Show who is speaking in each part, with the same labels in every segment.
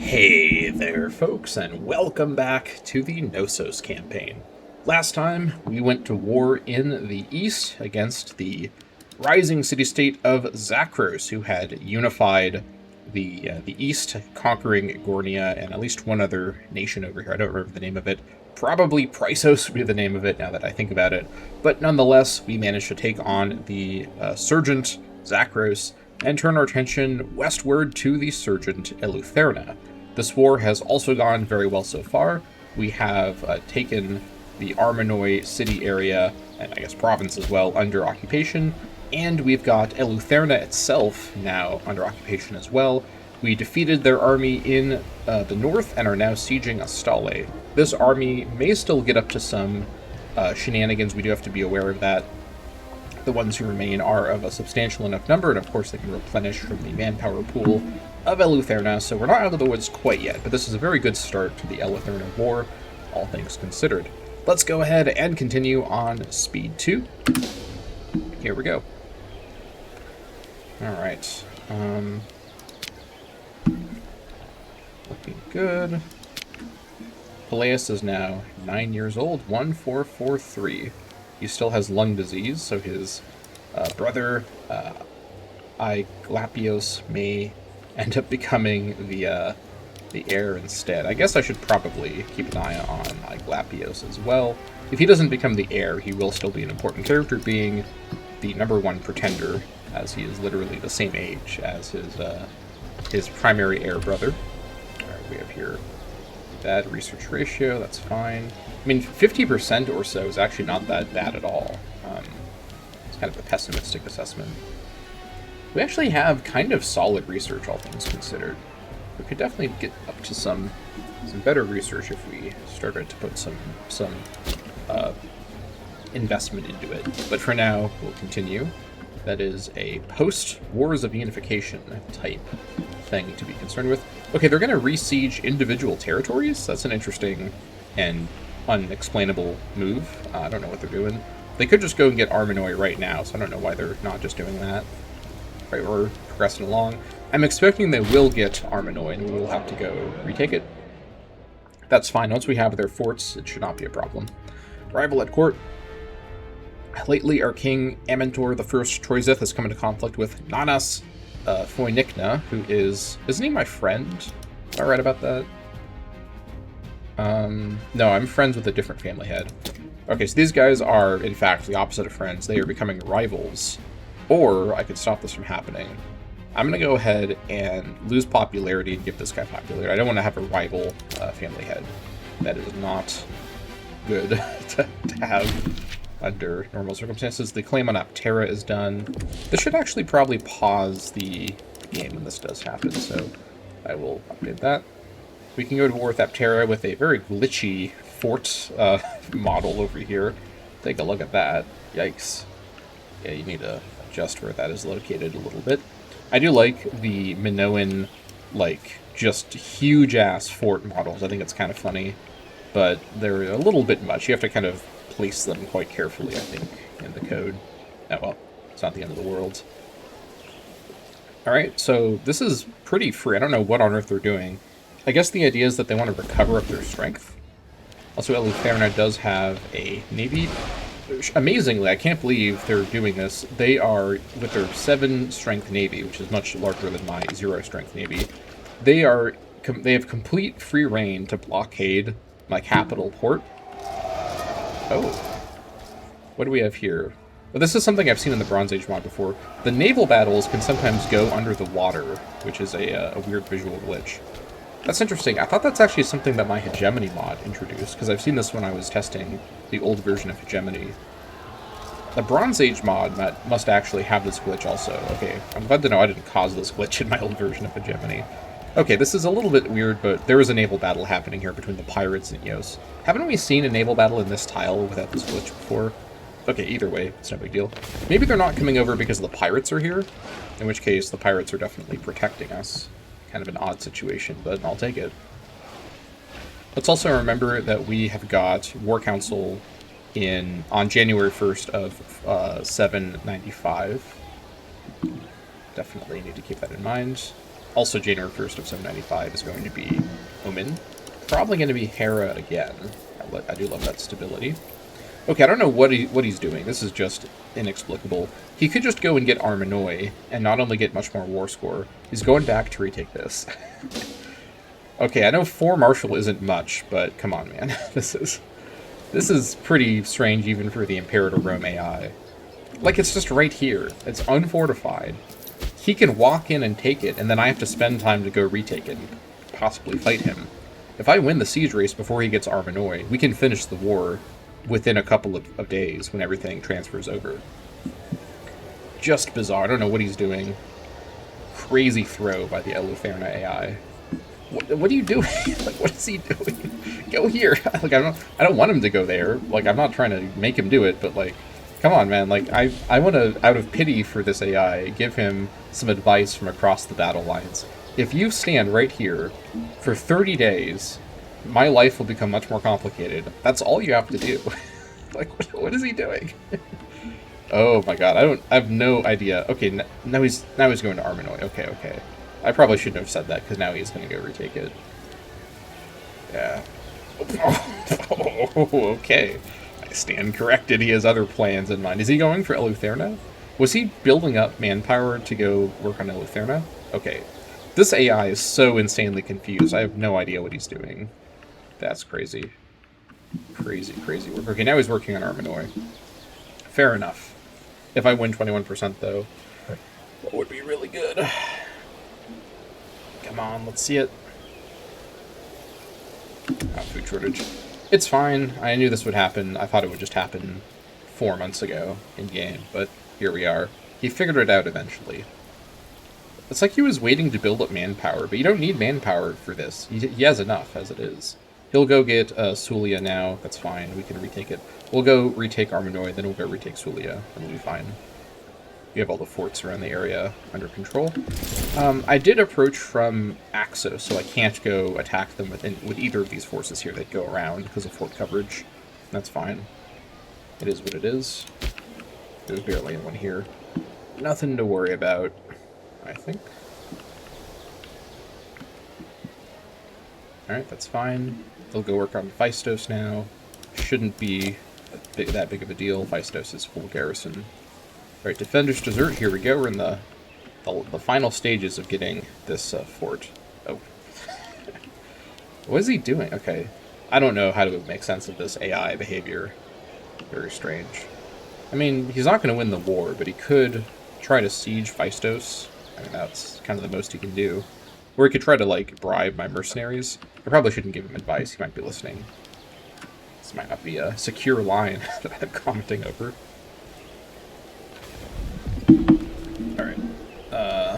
Speaker 1: Hey there, folks, and welcome back to the Knossos Campaign. Last time, we went to war in the east against the rising city-state of Zakros, who had unified the east, conquering Gornia and at least one other nation over here. I don't remember the name of it. Probably Prysos would be the name of it, now that I think about it. But nonetheless, we managed to take on the Surgent Zakros and turn our attention westward to the Surgent Eleutherna. This war has also gone very well so far. We have taken the Armonoi city area, and I guess province as well, under occupation, and we've got Eleutherna itself now under occupation as well. We defeated their army in the north and are now sieging Astale. This army may still get up to some shenanigans. We do have to be aware of that. The ones who remain are of a substantial enough number, and of course they can replenish from the manpower pool of Eleutherna, so we're not out of the woods quite yet, but this is a very good start to the Eleutherna War, all things considered. Let's go ahead and continue on Speed 2. Here we go. Alright. Looking good. Peleus is now 9 years old, 1443. He still has lung disease, so his brother, Iglapios, may end up becoming the heir instead. I guess I should probably keep an eye on Iglapios as well. If he doesn't become the heir, he will still be an important character, being the #1 pretender, as he is literally the same age as his primary heir brother. Alright, we have here bad research ratio, that's fine. I mean, 50% or so is actually not that bad at all. It's kind of a pessimistic assessment. We actually have kind of solid research, all things considered. We could definitely get up to some better research if we started to put some investment into it. But for now, we'll continue. That is a post-Wars of Unification type thing to be concerned with. Okay, they're going to re-siege individual territories? That's an interesting and unexplainable move. I don't know what they're doing. They could just go and get Armonoi right now, so I don't know why they're not just doing that. Right, we're progressing along. I'm expecting they will get Armonoi, and we will have to go retake it. That's fine. Once we have their forts, it should not be a problem. Rival at court. Lately, our king, Amentor I Troizeth, has come into conflict with Nanas Foinikna, who is... Isn't he my friend? Am I right about that? No, I'm friends with a different family head. Okay, so these guys are, in fact, the opposite of friends. They are becoming rivals. Or I could stop this from happening. I'm going to go ahead and lose popularity and give this guy popularity. I don't want to have a rival family head. That is not good to have under normal circumstances. The claim on Aptera is done. This should actually probably pause the game when this does happen, so I will update that. We can go to war with Aptera with a very glitchy fort model over here. Take a look at that. Yikes. Yeah, you need to adjust where that is located a little bit. I do like the Minoan, like, just huge-ass fort models. I think it's kind of funny, but they're a little bit much. You have to kind of place them quite carefully, I think, in the code. Oh, well, it's not the end of the world. Alright, so this is pretty free. I don't know what on earth they're doing. I guess the idea is that they want to recover up their strength. Also, Eleutherna does have a navy. Amazingly, I can't believe they're doing this. They are, with their 7 strength navy, which is much larger than my 0 strength navy, they have complete free reign to blockade my capital port. Oh. What do we have here? Well, this is something I've seen in the Bronze Age mod before. The naval battles can sometimes go under the water, which is a weird visual glitch. That's interesting. I thought that's actually something that my Hegemony mod introduced, because I've seen this when I was testing the old version of Hegemony. The Bronze Age mod must actually have this glitch also. Okay, I'm glad to know I didn't cause this glitch in my old version of Hegemony. Okay, this is a little bit weird, but there is a naval battle happening here between the pirates and Eos. Haven't we seen a naval battle in this tile without this glitch before? Okay, either way, it's no big deal. Maybe they're not coming over because the pirates are here, in which case the pirates are definitely protecting us. Kind of an odd situation, but I'll take it. Let's also remember that we have got War Council on January 1st of 795. Definitely need to keep that in mind. Also, January 1st of 795 is going to be Omen. Probably going to be Hera again. I do love that stability. Okay, I don't know what he's doing. This is just inexplicable. He could just go and get Arminoi, and not only get much more war score, he's going back to retake this. Okay, I know 4 Marshal isn't much, but come on, man. This is pretty strange even for the Imperator Rome AI. Like, it's just right here. It's unfortified. He can walk in and take it, and then I have to spend time to go retake it and possibly fight him. If I win the siege race before he gets Arminoi, we can finish the war within a couple of days when everything transfers over. Just bizarre. I don't know what he's doing. Crazy throw by the Eleuthera AI. What are you doing? Like, what is he doing? Go here. Like, I don't want him to go there. Like, I'm not trying to make him do it, but like, come on, man. Like, I want to, out of pity for this AI, give him some advice from across the battle lines. If you stand right here for 30 days, my life will become much more complicated. That's all you have to do. Like, what is he doing? Oh my god, I have no idea. Okay, now he's going to Arminoi. Okay. I probably shouldn't have said that, because now he's going to go retake it. Yeah. Oh, okay. I stand corrected. He has other plans in mind. Is he going for Eleuthera? Was he building up manpower to go work on Eleuthera? Okay. This AI is so insanely confused. I have no idea what he's doing. That's crazy. Crazy work. Okay, now he's working on Arminoi. Fair enough. If I win 21%, though, that would be really good. Come on, let's see it. Oh, food shortage. It's fine. I knew this would happen. I thought it would just happen 4 months ago in-game, but here we are. He figured it out eventually. It's like he was waiting to build up manpower, but you don't need manpower for this. He has enough as it is. He'll go get Sulia now. That's fine. We can retake it. We'll go retake Arminoi, then we'll go retake Sulia, and we'll be fine. We have all the forts around the area under control. I did approach from Axos, so I can't go attack them with either of these forces here that go around because of fort coverage. That's fine. It is what it is. There's barely anyone here. Nothing to worry about, I think. Alright, that's fine. They'll go work on Phaistos now. Shouldn't be that big of a deal. Phaistos is full garrison. Alright, Defender's Desert, here we go. We're in the final stages of getting this fort. Oh. What is he doing? Okay. I don't know how to make sense of this AI behavior. Very strange. I mean, he's not going to win the war, but he could try to siege Phaistos. I mean, that's kind of the most he can do. Or he could try to, like, bribe my mercenaries. I probably shouldn't give him advice. He might be listening. This might not be a secure line that I'm commenting over. Alright.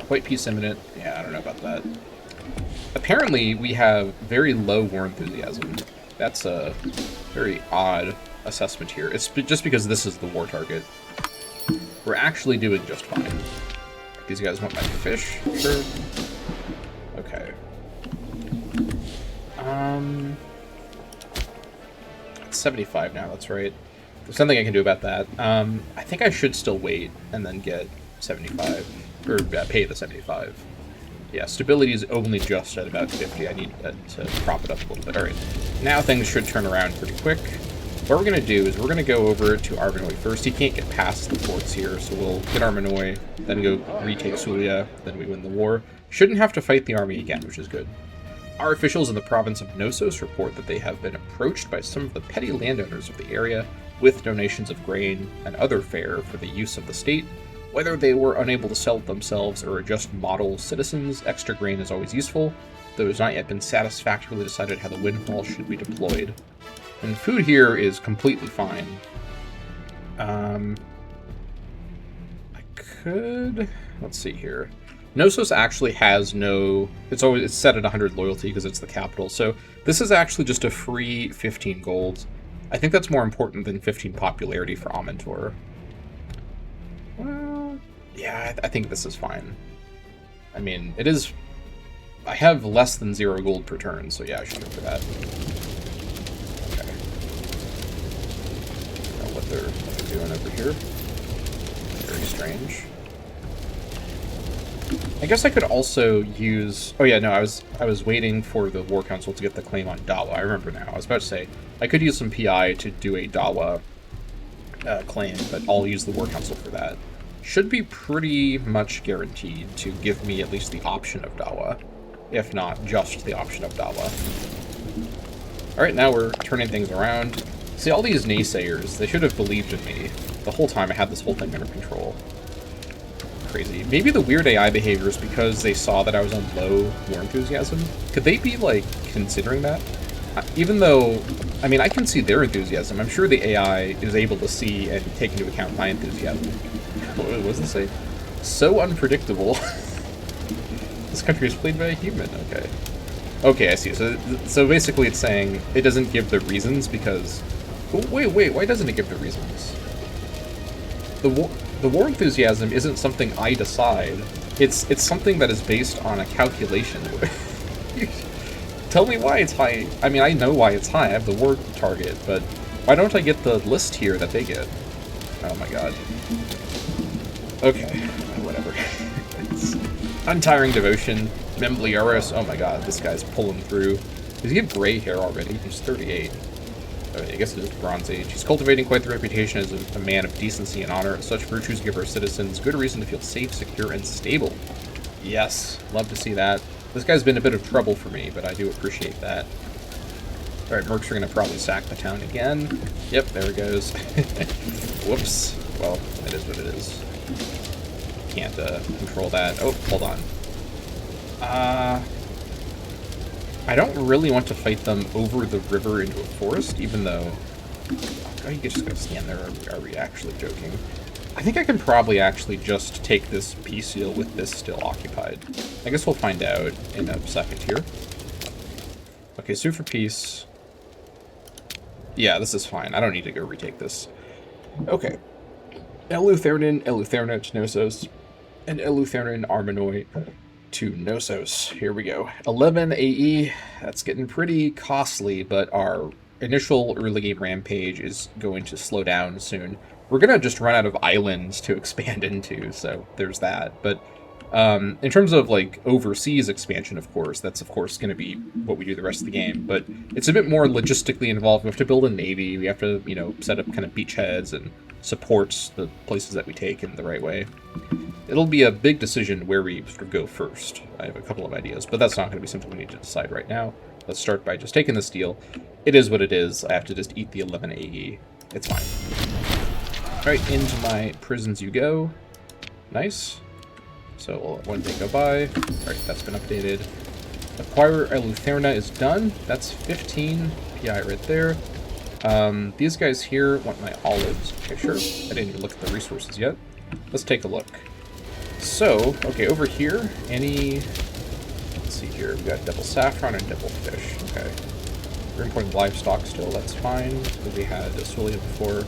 Speaker 1: White peace imminent. Yeah, I don't know about that. Apparently, we have very low war enthusiasm. That's a very odd assessment here. It's just because this is the war target. We're actually doing just fine. These guys want my fish? Sure. Okay. It's 75 now, that's right. There's something I can do about that. I think I should still wait and then get 75. Or pay the 75. Yeah, stability is only just at about 50. I need to prop it up a little bit. Alright. Now things should turn around pretty quick. What we're going to do is we're going to go over to Arminoi first. He can't get past the forts here, so we'll get Arminoi, then go retake Sulia, then we win the war. Shouldn't have to fight the army again, which is good. Our officials in the province of Knossos report that they have been approached by some of the petty landowners of the area with donations of grain and other fare for the use of the state. Whether they were unable to sell it themselves or are just model citizens, extra grain is always useful, though it has not yet been satisfactorily decided how the windfall should be deployed. And food here is completely fine. I could... Let's see here. Knossos actually has no... It's set at 100 loyalty because it's the capital, so this is actually just a free 15 gold. I think that's more important than 15 popularity for Amantor. Well, yeah, I think this is fine. I mean, it is... I have less than 0 gold per turn, so yeah, I should go for that. Okay. I don't know what they're doing over here. Very strange. I guess I could also use... Oh yeah, no, I was waiting for the War Council to get the claim on Dawa. I remember now. I was about to say, I could use some PI to do a Dawa claim, but I'll use the War Council for that. Should be pretty much guaranteed to give me at least the option of Dawa, if not just the option of Dawa. Alright, now we're turning things around. See, all these naysayers, they should have believed in me the whole time I had this whole thing under control. Crazy. Maybe the weird AI behavior is because they saw that I was on low war enthusiasm. Could they be, like, considering that? Even though, I mean, I can see their enthusiasm. I'm sure the AI is able to see and take into account my enthusiasm. What does it say? So unpredictable. This country is played by a human. Okay. Okay, I see. So basically it's saying it doesn't give the reasons because... Oh, wait, why doesn't it give the reasons? The war enthusiasm isn't something I decide. It's something that is based on a calculation. Tell me why it's high. I mean, I know why it's high. I have the war target, but why don't I get the list here that they get? Oh my god. Okay, whatever. It's untiring devotion. Membliaris. Oh my god, this guy's pulling through. Does he have gray hair already? He's 38. I guess it is Bronze Age. He's cultivating quite the reputation as a man of decency and honor. Such virtues give our citizens good reason to feel safe, secure, and stable. Yes, love to see that. This guy's been a bit of trouble for me, but I do appreciate that. Alright, mercs are going to probably sack the town again. Yep, there it goes. Whoops. Well, it is what it is. Can't control that. Oh, hold on. I don't really want to fight them over the river into a forest, even though... Oh, you just gotta stand there. Are we actually joking? I think I can probably actually just take this peace seal with this still occupied. I guess we'll find out in a second here. Okay, sue for peace. Yeah, this is fine. I don't need to go retake this. Okay. Eleuthernin to Knossos, and Eleuthernin Armonoi to Knossos. Here we go. 11 AE. That's getting pretty costly, but our initial early game rampage is going to slow down soon. We're going to just run out of islands to expand into, so there's that. But in terms of, like, overseas expansion, of course, that's, of course, going to be what we do the rest of the game. But it's a bit more logistically involved. We have to build a navy. We have to, you know, set up kind of beachheads and support the places that we take in the right way. It'll be a big decision where we sort of go first. I have a couple of ideas, but that's not going to be something we need to decide right now. Let's start by just taking this deal. It is what it is. I have to just eat the 11 AE. It's fine. Alright, into my prisons you go. Nice. So we'll let one day go by. Alright, that's been updated. Acquire Eleutherna is done. That's 15 PI right there. These guys here want my olives. Okay, sure. I didn't even look at the resources yet. Let's take a look. So, okay, over here, let's see here, we've got double saffron and double fish. Okay. We're importing livestock still, that's fine, because we had Asulia before.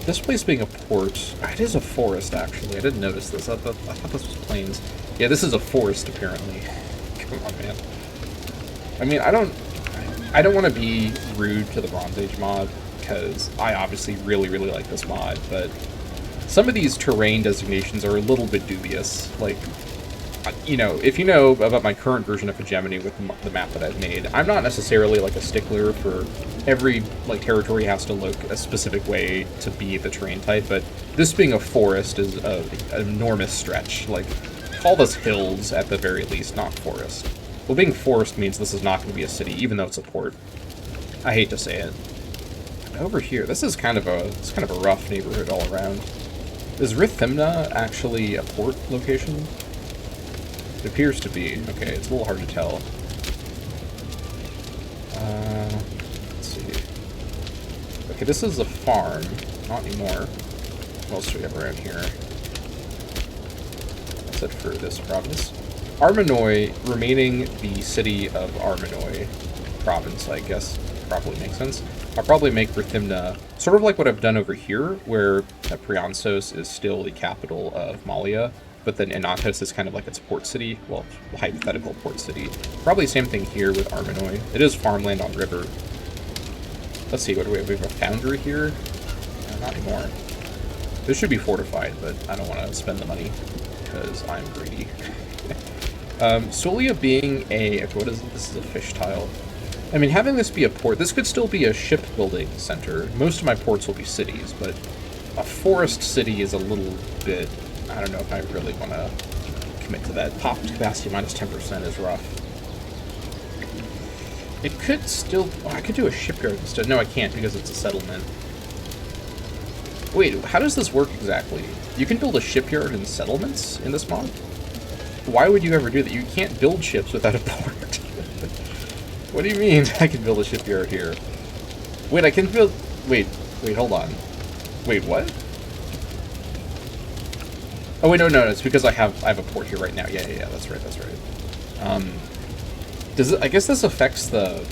Speaker 1: This place being a port, it is a forest, actually. I didn't notice this. I thought this was plains. Yeah, this is a forest, apparently. Come on, man. I mean, I don't want to be rude to the Bronze Age mod, because I obviously really, really like this mod, but some of these terrain designations are a little bit dubious. Like, you know, if you know about my current version of Hegemony with the map that I've made, I'm not necessarily, like, a stickler for every, like, territory has to look a specific way to be the terrain type, but this being a forest is an enormous stretch. Like, call this hills at the very least, not forest. Well, being forest means this is not going to be a city, even though it's a port. I hate to say it. And over here, this is kind of a rough neighborhood all around. Is Rithimna actually a port location? It appears to be. Okay, it's a little hard to tell. Let's see. Okay, this is a farm. Not anymore. What else do we have around here? That's it for this province. Armonoi remaining the city of Armonoi province, I guess probably makes sense. I'll probably make Rithimna sort of like what I've done over here, where Priansos is still the capital of Malia, but then Inatos is kind of like its port city, well, hypothetical port city. Probably same thing here with Armonoi. It is farmland on river. Let's see, what do we have? We have a foundry here? No, not anymore. This should be fortified, but I don't want to spend the money. because I'm greedy. Solia being a... Okay, what is it? This is a fish tile. I mean, having this be a port, this could still be a shipbuilding center. Most of my ports will be cities, but a forest city is a little bit... I don't know if I really want to commit to that. Pop capacity minus 10% is rough. It could still... Oh, I could do a shipyard instead. No, I can't because it's a settlement. Wait, how does this work exactly? You can build a shipyard in settlements in this mod? Why would you ever do that? You can't build ships without a port. What do you mean I can build a shipyard here? Wait, I can build... Wait, hold on. Wait, what? Oh, wait, no, it's because I have a port here right now. Yeah, that's right. Does it... I guess this affects the...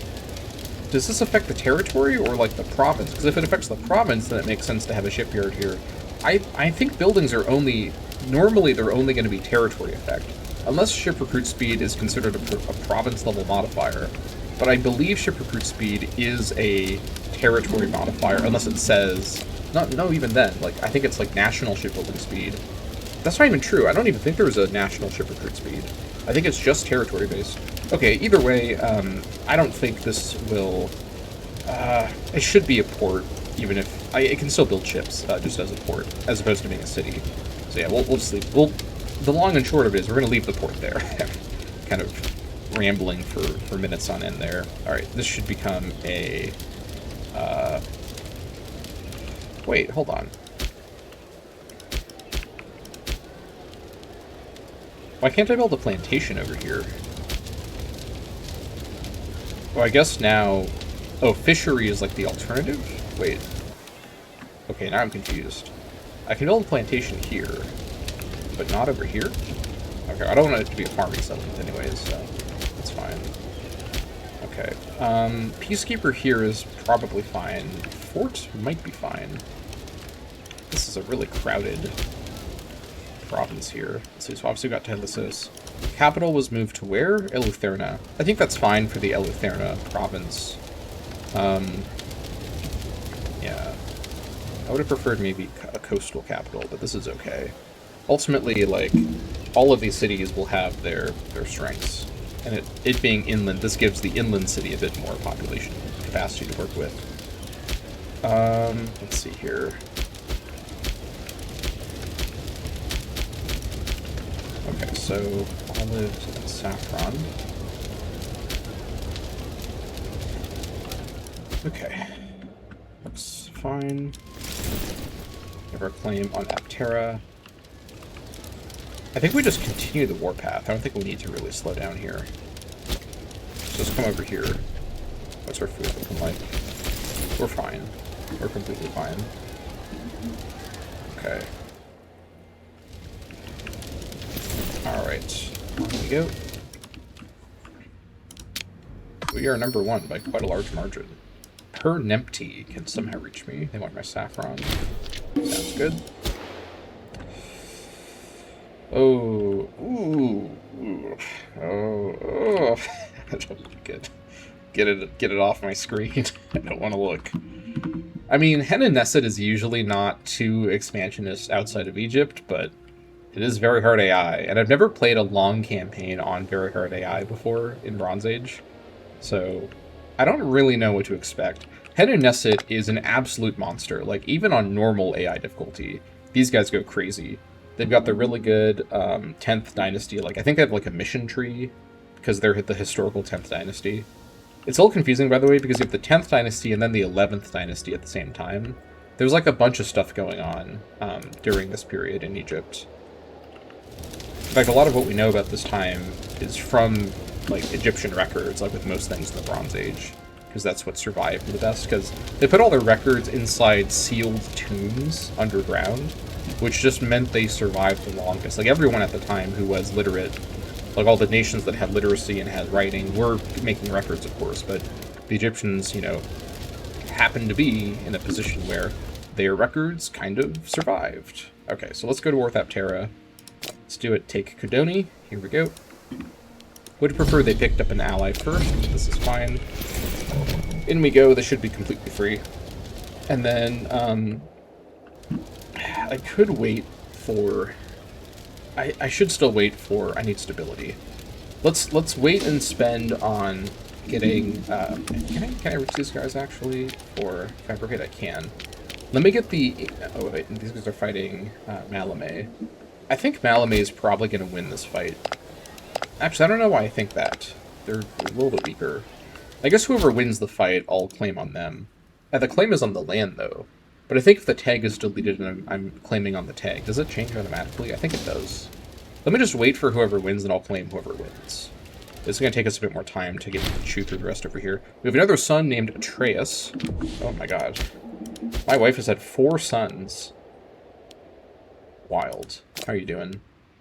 Speaker 1: Does this affect the territory or, like, the province? Because if it affects the province, then it makes sense to have a shipyard here. I think buildings are only... Normally, they're only going to be territory effect. Unless ship recruit speed is considered a province-level modifier. But I believe ship recruit speed is a territory modifier, unless it says... No, even then. Like, I think it's, like, national shipbuilding speed. That's not even true. I don't even think there's a national ship recruit speed. I think it's just territory-based. Okay, either way, I don't think this will... it should be a port, even if... it can still build ships, just as a port, as opposed to being a city. So yeah, we'll just leave... The long and short of it is we're going to leave the port there. Kind of rambling for minutes on end there. Alright, this should become a... Wait, hold on. Why can't I build a plantation over here? Well, I guess now... Oh, fishery is like the alternative? Wait. Okay, now I'm confused. I can build a plantation here, but not over here? Okay, I don't want it to be a farming settlement anyways, so that's fine. Okay. Peacekeeper here is probably fine. Fort might be fine. This is a really crowded province here. Let's see, so obviously we got Telesis. Capital was moved to where? Eleuthera. I think that's fine for the Eleuthera province. Yeah. I would have preferred maybe a coastal capital, but this is okay. Ultimately, like, all of these cities will have their strengths. And it being inland, this gives the inland city a bit more population capacity to work with. Let's see here. Okay, so olives and saffron. Okay. Looks fine. We have our claim on Aptera. I think we just continue the warpath. I don't think we need to really slow down here. So let's come over here. What's our food looking like? We're fine. We're completely fine. Okay. Alright. Here we go. We are number one by quite a large margin. Her Nempty can somehow reach me. They want my saffron. Sounds good. Oh, ooh. Oh. I don't get it off my screen. I don't want to look. I mean, Hennenesset is usually not too expansionist outside of Egypt, but it is very hard AI, and I've never played a long campaign on very hard AI before in Bronze Age, so I don't really know what to expect. Hennenesset is an absolute monster. Like, even on normal AI difficulty, these guys go crazy. They've got the really good 10th Dynasty. Like, I think they have, like, a mission tree, because they're the historical 10th Dynasty. It's a little confusing, by the way, because you have the 10th Dynasty and then the 11th Dynasty at the same time. There's, like, a bunch of stuff going on during this period in Egypt. In fact, a lot of what we know about this time is from, like, Egyptian records, like with most things in the Bronze Age, because that's what survived the best, because they put all their records inside sealed tombs underground, which just meant they survived the longest. Like, everyone at the time who was literate, like all the nations that had literacy and had writing, were making records, of course, but the Egyptians, you know, happened to be in a position where their records kind of survived. Okay, so let's go to Aptera. Let's do it. Take Kudoni. Here we go. Would prefer they picked up an ally first. This is fine. In we go. This should be completely free. And then, I could wait for... I should still wait for... I need stability. Let's wait and spend on getting... can I reach these guys, actually? Or fabricate? I can. Let me get the... Oh, wait. These guys are fighting Malame. I think Malame is probably going to win this fight. Actually, I don't know why I think that. They're a little bit weaker. I guess whoever wins the fight, I'll claim on them. The claim is on the land, though. But I think if the tag is deleted and I'm claiming on the tag, does it change automatically? I think it does. Let me just wait for whoever wins, and I'll claim whoever wins. This is going to take us a bit more time to chew through the rest over here. We have another son named Atreus. Oh my god. My wife has had 4 sons. Wild. How are you doing?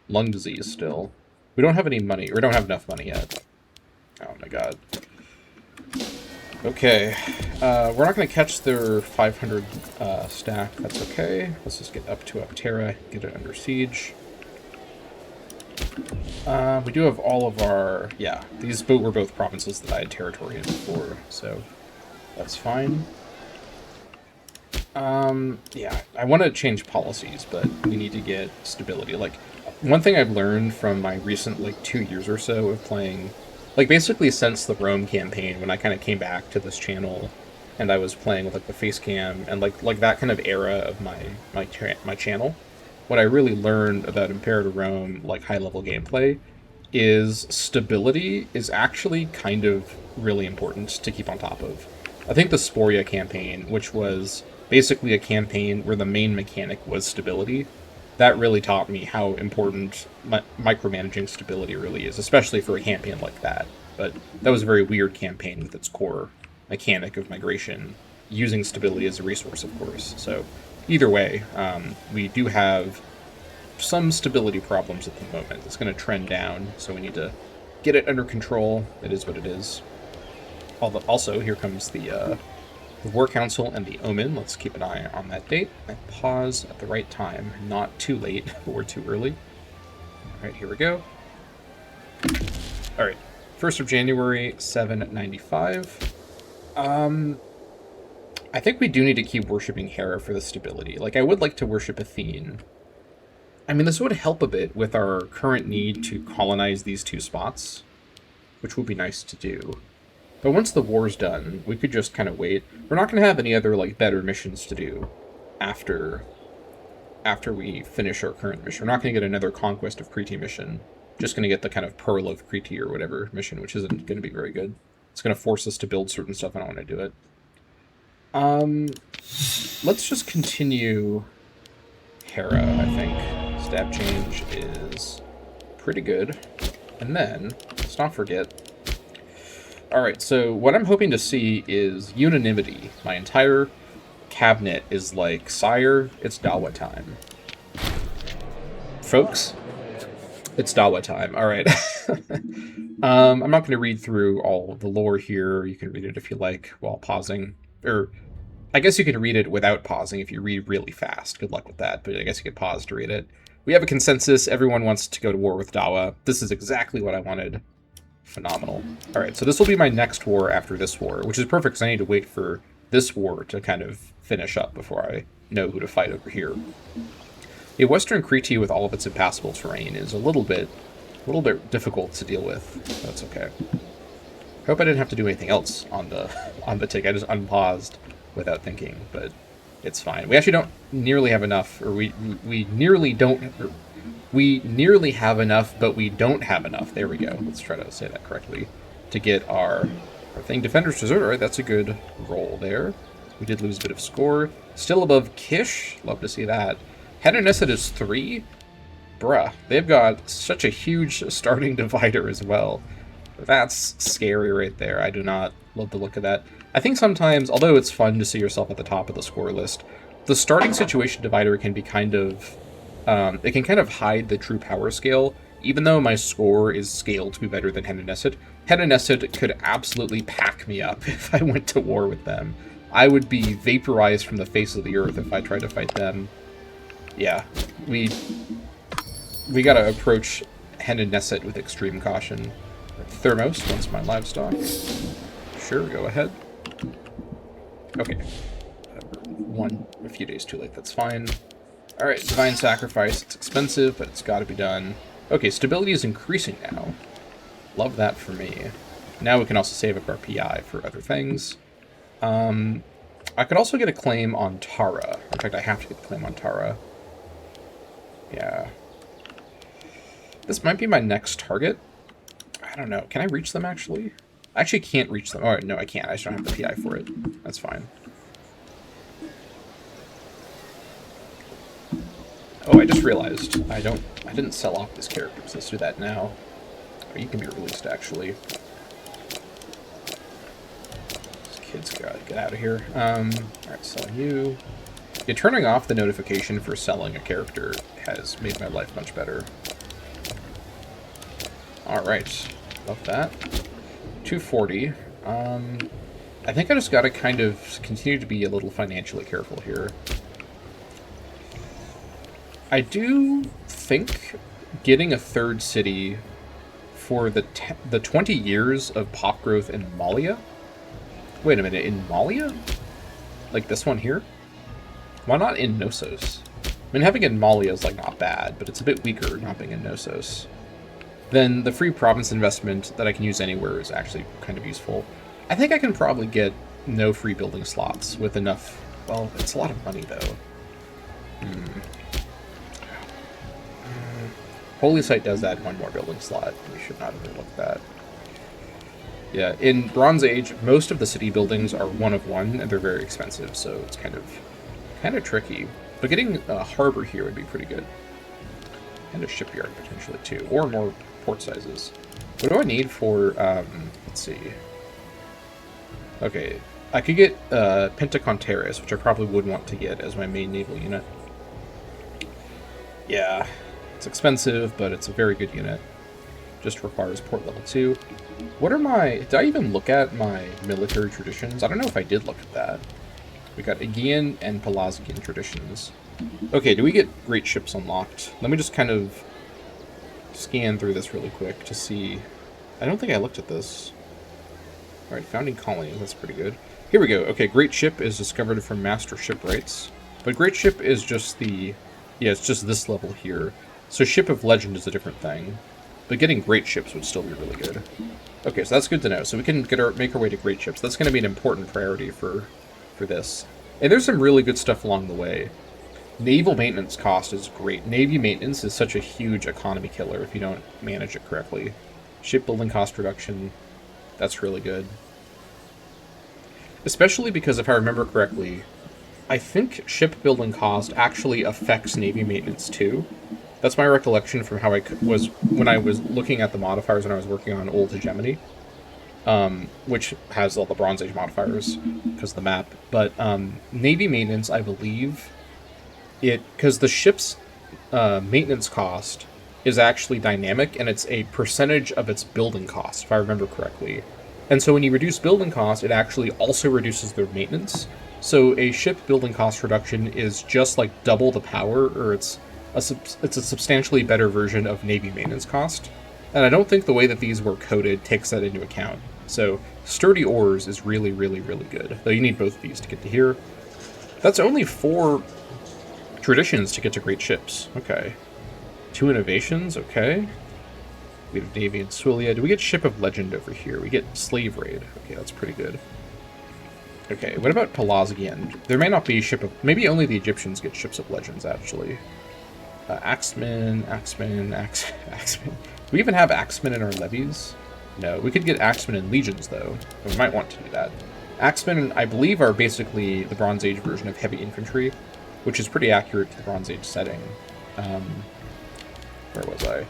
Speaker 1: Lung disease still. We don't have any money, or we don't have enough money yet. Oh my god. Okay. We're not going to catch their 500 stack. That's okay. Let's just get up to Aptera, get it under siege. We do have all of our... Yeah, these were both provinces that I had territory in before, so that's fine. Yeah, I want to change policies, but we need to get stability. Like, one thing I've learned from my recent, like, 2 years or so of playing... Like, basically since the Rome campaign, when I kind of came back to this channel, and I was playing with, like, the face cam, and, like that kind of era of my channel, what I really learned about Imperator Rome, like, high-level gameplay, is stability is actually kind of really important to keep on top of. I think the Sporia campaign, which was basically a campaign where the main mechanic was stability, that really taught me how important micromanaging stability really is, especially for a campaign like that. But that was a very weird campaign with its core mechanic of migration, using stability as a resource, of course. So either way, we do have some stability problems at the moment. It's going to trend down, so we need to get it under control. It is what it is. Also, here comes the War Council and the Omen. Let's keep an eye on that date. I pause at the right time, not too late or too early. Alright, here we go. Alright, 1st of January, 795. I think we do need to keep worshipping Hera for the stability. Like, I would like to worship Athene. I mean, this would help a bit with our current need to colonize these 2 spots, which would be nice to do. But once the war's done, we could just kind of wait. We're not going to have any other, like, better missions to do after we finish our current mission. We're not going to get another Conquest of Crete mission. Just going to get the kind of Pearl of Crete or whatever mission, which isn't going to be very good. It's going to force us to build certain stuff. I don't want to do it. Let's just continue Hera, I think. Stab change is pretty good. And then, let's not forget... Alright, so what I'm hoping to see is unanimity. My entire cabinet is like, sire, it's Dawa time. Folks, it's Dawa time. Alright. I'm not going to read through all the lore here. You can read it if you like while pausing. Or, I guess you can read it without pausing if you read really fast. Good luck with that, but I guess you could pause to read it. We have a consensus. Everyone wants to go to war with Dawa. This is exactly what I wanted. Phenomenal. Alright, so this will be my next war after this war, which is perfect because I need to wait for this war to kind of finish up before I know who to fight over here. Yeah, Western Crete with all of its impassable terrain is a little bit difficult to deal with. That's okay. I hope I didn't have to do anything else on the tick. I just unpaused without thinking, but it's fine. We actually don't nearly have enough, or we nearly don't... We nearly have enough, but we don't have enough. There we go. Let's try to say that correctly. To get our thing. Defender's Dessert. All right, that's a good roll there. We did lose a bit of score. Still above Kish. Love to see that. Hennenesset is 3. Bruh. They've got such a huge starting divider as well. That's scary right there. I do not love the look of that. I think sometimes, although it's fun to see yourself at the top of the score list, the starting situation divider can be kind of... it can kind of hide the true power scale. Even though my score is scaled to be better than Hennenesset, Hennenesset could absolutely pack me up if I went to war with them. I would be vaporized from the face of the earth if I tried to fight them. Yeah, we gotta approach Hennenesset with extreme caution. Thermos wants my livestock. Sure, go ahead. Okay. A few days too late, that's fine. Alright, Divine Sacrifice. It's expensive, but it's got to be done. Okay, stability is increasing now. Love that for me. Now we can also save up our PI for other things. I could also get a claim on Tara. In fact, I have to get a claim on Tara. Yeah. This might be my next target. I don't know. Can I reach them, actually? I actually can't reach them. Oh, no, I can't. I just don't have the PI for it. That's fine. Oh, I just realized I didn't sell off this character, so let's do that now. Oh, you can be released, actually. These kids gotta get out of here. Alright, selling you. Yeah, turning off the notification for selling a character has made my life much better. Alright, love that. 240. I think I just gotta kind of continue to be a little financially careful here. I do think getting a third city for the 20 years of pop growth in Malia. Wait a minute, in Malia? Like this one here? Why not in Knossos? I mean, having in Malia is like not bad, but it's a bit weaker not being in Knossos. Then the free province investment that I can use anywhere is actually kind of useful. I think I can probably get no free building slots with enough. Well, it's a lot of money though. Holy Site does add one more building slot. We should not overlook that. Yeah, in Bronze Age, most of the city buildings are one of one, and they're very expensive, so it's kind of tricky. But getting a harbor here would be pretty good. And a shipyard, potentially, too. Or more port sizes. What do I need for, let's see. Okay, I could get Pentaconteris, which I probably would want to get as my main naval unit. Yeah. It's expensive, but it's a very good unit. Just requires port level 2. What are my... Did I even look at my military traditions? I don't know if I did look at that. We got Aegean and Pelasgian traditions. Okay, do we get great ships unlocked? Let me just kind of scan through this really quick to see... I don't think I looked at this. Alright, founding colony. That's pretty good. Here we go. Okay, great ship is discovered from master shipwrights. But great ship is just the... Yeah, it's just this level here. So Ship of Legend is a different thing, but getting great ships would still be really good. Okay, so that's good to know. So we can make our way to great ships. That's going to be an important priority for this. And there's some really good stuff along the way. Naval maintenance cost is great. Navy maintenance is such a huge economy killer if you don't manage it correctly. Shipbuilding cost reduction, that's really good. Especially because if I remember correctly, I think shipbuilding cost actually affects Navy maintenance too. That's my recollection from how when I was looking at the modifiers when I was working on Old Hegemony, which has all the Bronze Age modifiers because of the map. But Navy maintenance, I believe, because the ship's maintenance cost is actually dynamic, and it's a percentage of its building cost, if I remember correctly. And so when you reduce building cost, it actually also reduces their maintenance. So a ship building cost reduction is just like double the power, or it's a substantially better version of Navy maintenance cost. And I don't think the way that these were coded takes that into account. So sturdy ores is really, really, really good. Though you need both of these to get to here. That's only 4 traditions to get to great ships. Okay. 2 innovations, okay. We have Navy and Sulia. Do we get Ship of Legend over here? We get Slave Raid. Okay, that's pretty good. Okay, what about Pelasgian? There may not be ship of... Maybe only the Egyptians get ships of legends, actually. Axemen. Do we even have Axemen in our levies? No, we could get Axemen in legions, though. We might want to do that. Axemen, I believe, are basically the Bronze Age version of heavy infantry, which is pretty accurate to the Bronze Age setting. Where was I?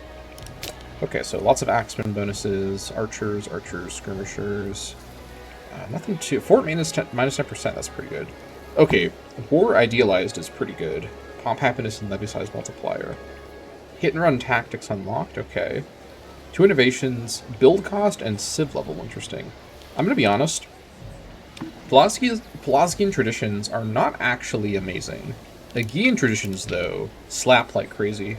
Speaker 1: Okay, so lots of Axemen bonuses. Archers, skirmishers... nothing too... Fort minus 10%, that's pretty good. Okay, War Idealized is pretty good. Pomp Happiness and Levy Size Multiplier. Hit and Run Tactics unlocked, okay. 2 innovations, Build Cost, and Civ Level, interesting. I'm gonna be honest. Pelasgian traditions are not actually amazing. Aegean traditions, though, slap like crazy.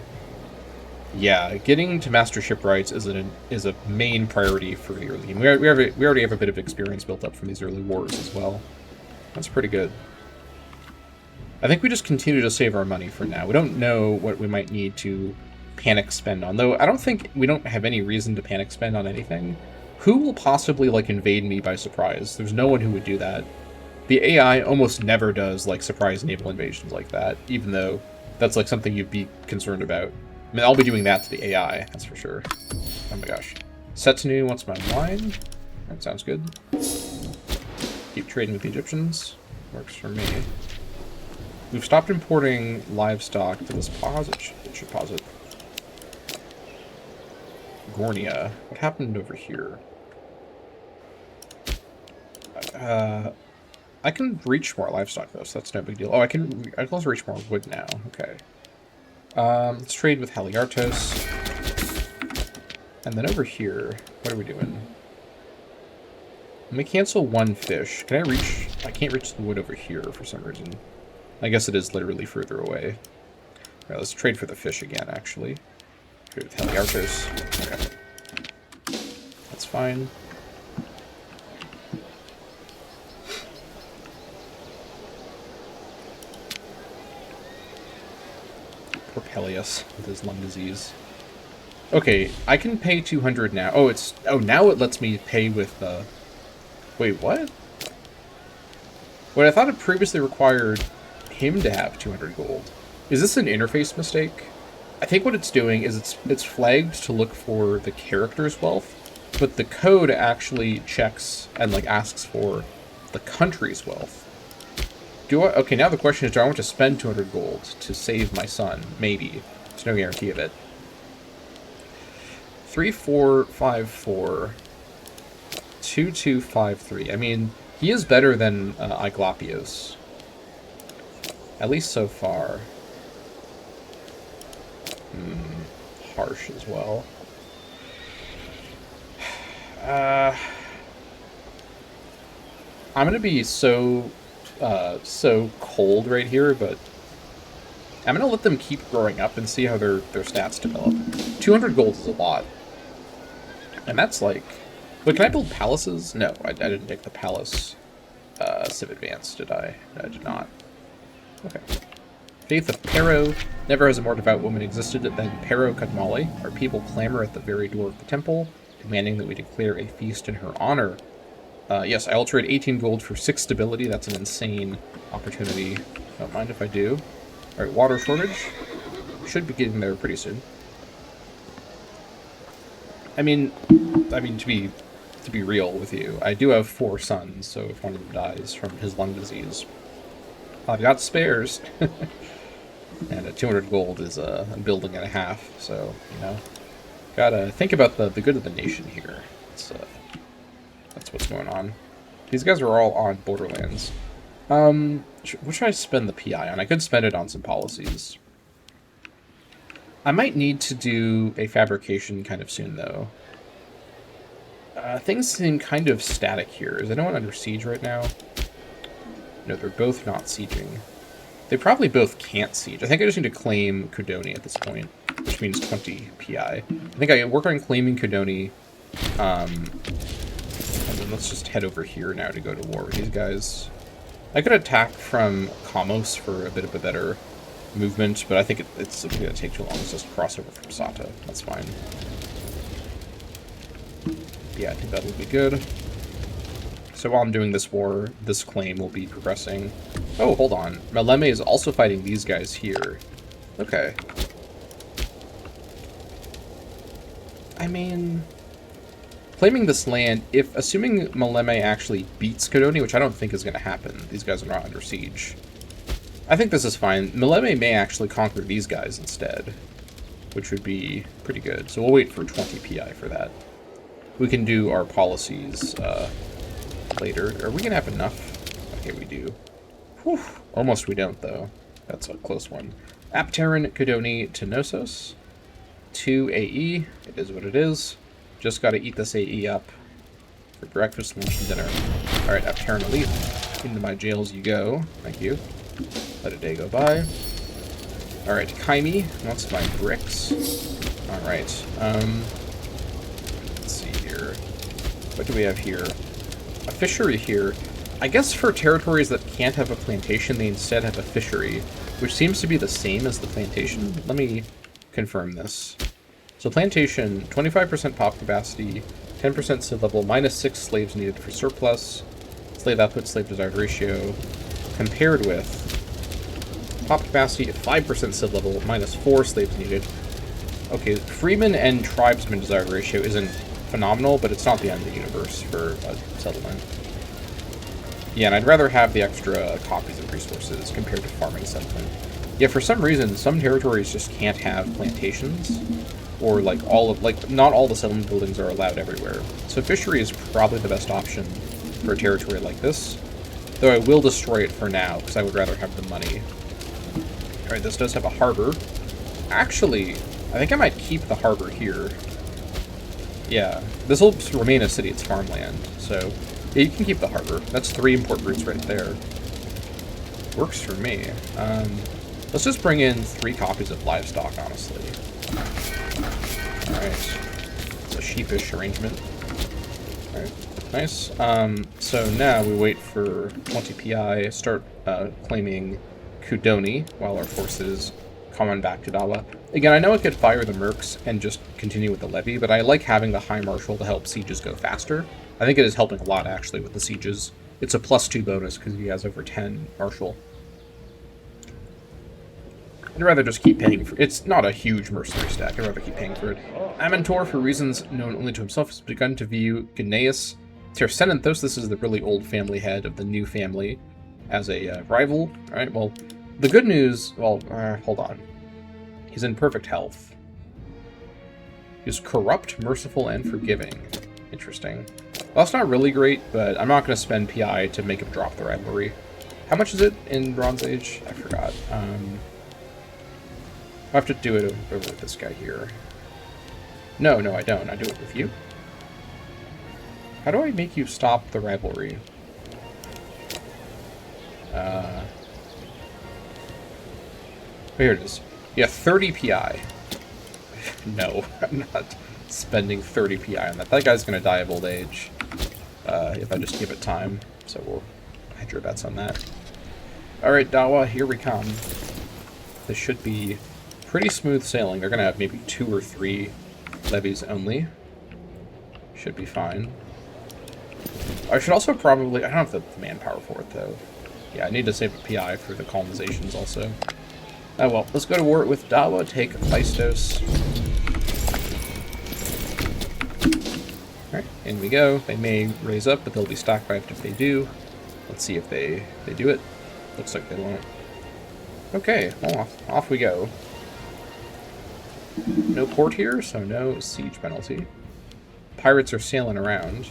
Speaker 1: Yeah, getting to Master Shipwrights is a main priority for the early game. We already have a bit of experience built up from these early wars as well. That's pretty good. I think we just continue to save our money for now. We don't know what we might need to panic spend on, though I don't think we don't have any reason to panic spend on anything. Who will possibly, like, invade me by surprise? There's no one who would do that. The AI almost never does, like, surprise naval invasions like that, even though that's, like, something you'd be concerned about. I mean, I'll be doing that to the AI, that's for sure. Oh my gosh. Setanu wants my wine. That sounds good. Keep trading with the Egyptians. Works for me. We've stopped importing livestock to this pause. It should pause it. Gornia. What happened over here? I can reach more livestock though, so that's no big deal. Oh, I can also reach more wood now. Okay. Let's trade with Haliartos. And then over here, what are we doing? Let me cancel one fish. Can I reach? I can't reach the wood over here for some reason. I guess it is literally further away. Alright, let's trade for the fish again, actually. Trade with Haliartos. Okay. That's fine. Poor Peleus with his lung disease. Okay, I can pay 200 now. Oh, now it lets me pay with, wait, what? Wait, I thought it previously required him to have 200 gold. Is this an interface mistake? I think what it's doing is it's flagged to look for the character's wealth, but the code actually checks and, like, asks for the country's wealth. Okay, now the question is, do I want to spend 200 gold to save my son? Maybe. There's no guarantee of it. 3454 2253. I mean, he is better than Iglopios. At least so far. Harsh as well. I'm gonna be so cold right here, but I'm gonna let them keep growing up and see how their stats develop. 200 gold is a lot. And that's like... Wait, can I build palaces? No, I didn't take the palace Civ Advance, did I? No, I did not. Okay. Faith of Pero. Never has a more devout woman existed than Pero Kadmali. Our people clamor at the very door of the temple, demanding that we declare a feast in her honor. Yes, I will trade 18 gold for 6 stability. That's an insane opportunity. Don't mind if I do. Alright, water shortage. Should be getting there pretty soon. I mean, to be real with you, I do have 4 sons, so if one of them dies from his lung disease, I've got spares. And 200 gold is a building and a half, so, you know, gotta think about the good of the nation here. That's what's going on. These guys are all on Borderlands. What should I spend the PI on? I could spend it on some policies. I might need to do a fabrication kind of soon, though. Things seem kind of static here. Is anyone under siege right now? No, they're both not sieging. They probably both can't siege. I think I just need to claim Kudoni at this point, which means 20 PI. I think I work on claiming Kudoni. And then let's just head over here now to go to war with these guys. I could attack from Kamos for a bit of a better movement, but I think it's going to take too long to just cross over from Sata. That's fine. Yeah, I think that'll be good. So while I'm doing this war, this claim will be progressing. Oh, hold on. Maleme is also fighting these guys here. Okay. I mean... claiming this land, assuming Maleme actually beats Kudoni, which I don't think is going to happen. These guys are not under siege. I think this is fine. Maleme may actually conquer these guys instead, which would be pretty good. So we'll wait for 20 PI for that. We can do our policies later. Are we going to have enough? Okay, we do. Whew. Almost we don't, though. That's a close one. Apterin, Kudoni to Knossos. 2 AE. It is what it is. Just got to eat this AE up for breakfast, lunch, and dinner. Alright, Apterin Elite. Into my jails you go. Thank you. Let a day go by. Alright, Kaimi wants my bricks. Alright, let's see here. What do we have here? A fishery here. I guess for territories that can't have a plantation, they instead have a fishery, which seems to be the same as the plantation. Let me confirm this. So plantation, 25% pop capacity, 10% slave level, minus 6 slaves needed for surplus, slave output, slave desired ratio, compared with pop capacity, 5% slave level, minus 4 slaves needed. Okay, freeman and tribesman desired ratio isn't phenomenal, but it's not the end of the universe for a settlement. Yeah, and I'd rather have the extra copies of resources compared to farming settlement. Yeah, for some reason, some territories just can't have plantations, or like not all the settlement buildings are allowed everywhere. So fishery is probably the best option for a territory like this, though I will destroy it for now, because I would rather have the money. Alright, this does have a harbor. Actually, I think I might keep the harbor here. Yeah, this will remain a city, it's farmland, so yeah, you can keep the harbor. That's 3 import routes right there. Works for me. Let's just bring in 3 copies of livestock, honestly. Alright. It's a sheepish arrangement. Alright, nice. So now we wait for 20 PI, start claiming Kudoni while our forces come on back to Dawa. Again, I know I could fire the mercs and just continue with the levy, but I like having the High Marshal to help sieges go faster. I think it is helping a lot, actually, with the sieges. It's a +2 bonus because he has over 10 Marshal. I'd rather just keep paying for it. It's not a huge mercenary stack. I'd rather keep paying for it. Amentor, for reasons known only to himself, has begun to view Gnaeus Tersenanthos, this is the really old family head of the new family, as a rival. Alright, well, the good news... Well, hold on. He's in perfect health. He's corrupt, merciful, and forgiving. Interesting. Well, that's not really great, but I'm not going to spend PI to make him drop the rivalry. How much is it in Bronze Age? I forgot. I'll have to do it over with this guy here. No, I don't. I do it with you. How do I make you stop the rivalry? Here it is. Yeah, 30 PI. No, I'm not spending 30 PI on that. That guy's going to die of old age if I just give it time. So we'll hedge your bets on that. Alright, Dawa, here we come. This should be pretty smooth sailing. They're going to have maybe 2 or 3 levies only. Should be fine. I should also probably... I don't have the manpower for it, though. Yeah, I need to save a PI for the colonizations also. Oh well, let's go to war with Dawa, take Phaistos. Alright, in we go. They may raise up, but they'll be stock wiped if they do. Let's see if they do it. Looks like they won't. Okay, well, off we go. No port here, so no siege penalty. Pirates are sailing around.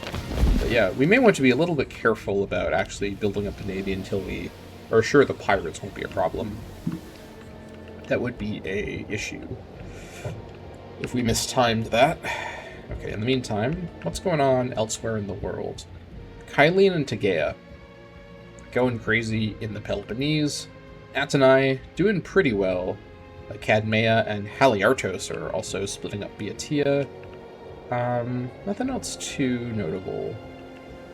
Speaker 1: But yeah, we may want to be a little bit careful about actually building up the navy until we are sure the pirates won't be a problem. That would be a issue if we mistimed that. Okay, in the meantime, what's going on elsewhere in the world? Kylian and Tegea going crazy in the Peloponnese. Atenai doing pretty well. Cadmea and Haliartos are also splitting up Boeotia. Nothing else too notable.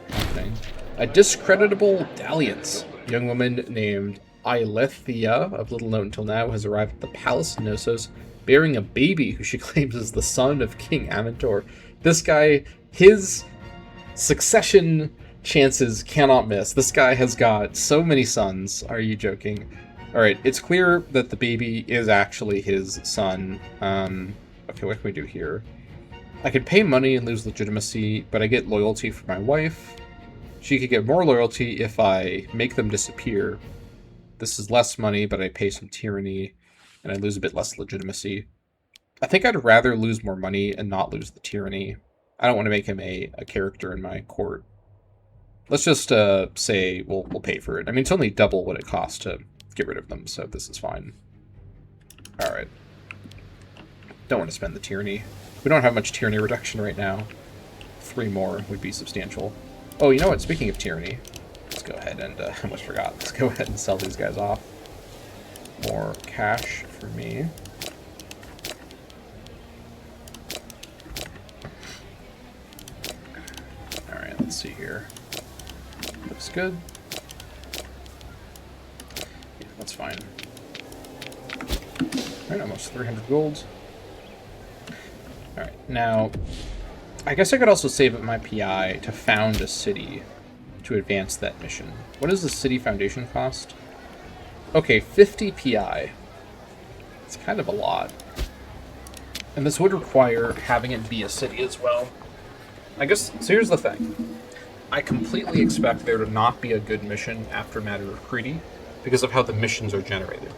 Speaker 1: Nothing. A discreditable dalliance. A young woman named Eilethia, of little known until now, has arrived at the Palace of Knossos, bearing a baby who she claims is the son of King Amentor. This guy, his succession chances cannot miss. This guy has got so many sons. Are you joking? Alright, it's clear that the baby is actually his son. Okay, what can we do here? I could pay money and lose legitimacy, but I get loyalty for my wife. She could get more loyalty if I make them disappear. This is less money, but I pay some tyranny, and I lose a bit less legitimacy. I think I'd rather lose more money and not lose the tyranny. I don't want to make him a character in my court. Let's just say we'll pay for it. I mean, it's only double what it costs to get rid of them, so this is fine. Alright. Don't want to spend the tyranny. We don't have much tyranny reduction right now. 3 more would be substantial. Oh, you know what? Speaking of tyranny, let's go ahead and, I almost forgot. Let's go ahead and sell these guys off. More cash for me. Alright, let's see here. Looks good. Yeah, that's fine. Alright, almost 300 gold. Alright, now, I guess I could also save up my PI to found a city to advance that mission. What does the city foundation cost? Okay, 50 PI. It's kind of a lot. And this would require having it be a city as well. I guess, so here's the thing. I completely expect there to not be a good mission after Matter of Creedy because of how the missions are generated.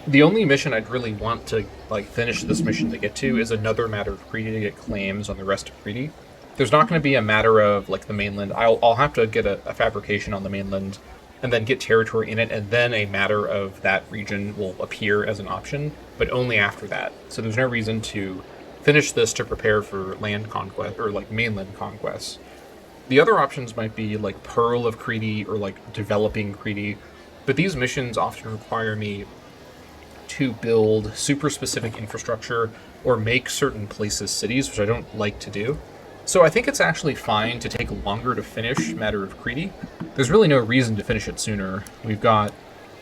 Speaker 1: The only mission I'd really want to finish this mission to get to is another Matter of Creedy to get claims on the rest of Creedy. There's not going to be a matter of the mainland. I'll have to get a fabrication on the mainland and then get territory in it, and then a matter of that region will appear as an option, but only after that. So there's no reason to finish this to prepare for land conquest, or mainland conquests. The other options might be Pearl of Creedy, or developing Creedy, but these missions often require me to build super specific infrastructure or make certain places cities, which I don't like to do. So I think it's actually fine to take longer to finish Matter of Creedy. There's really no reason to finish it sooner. We've got,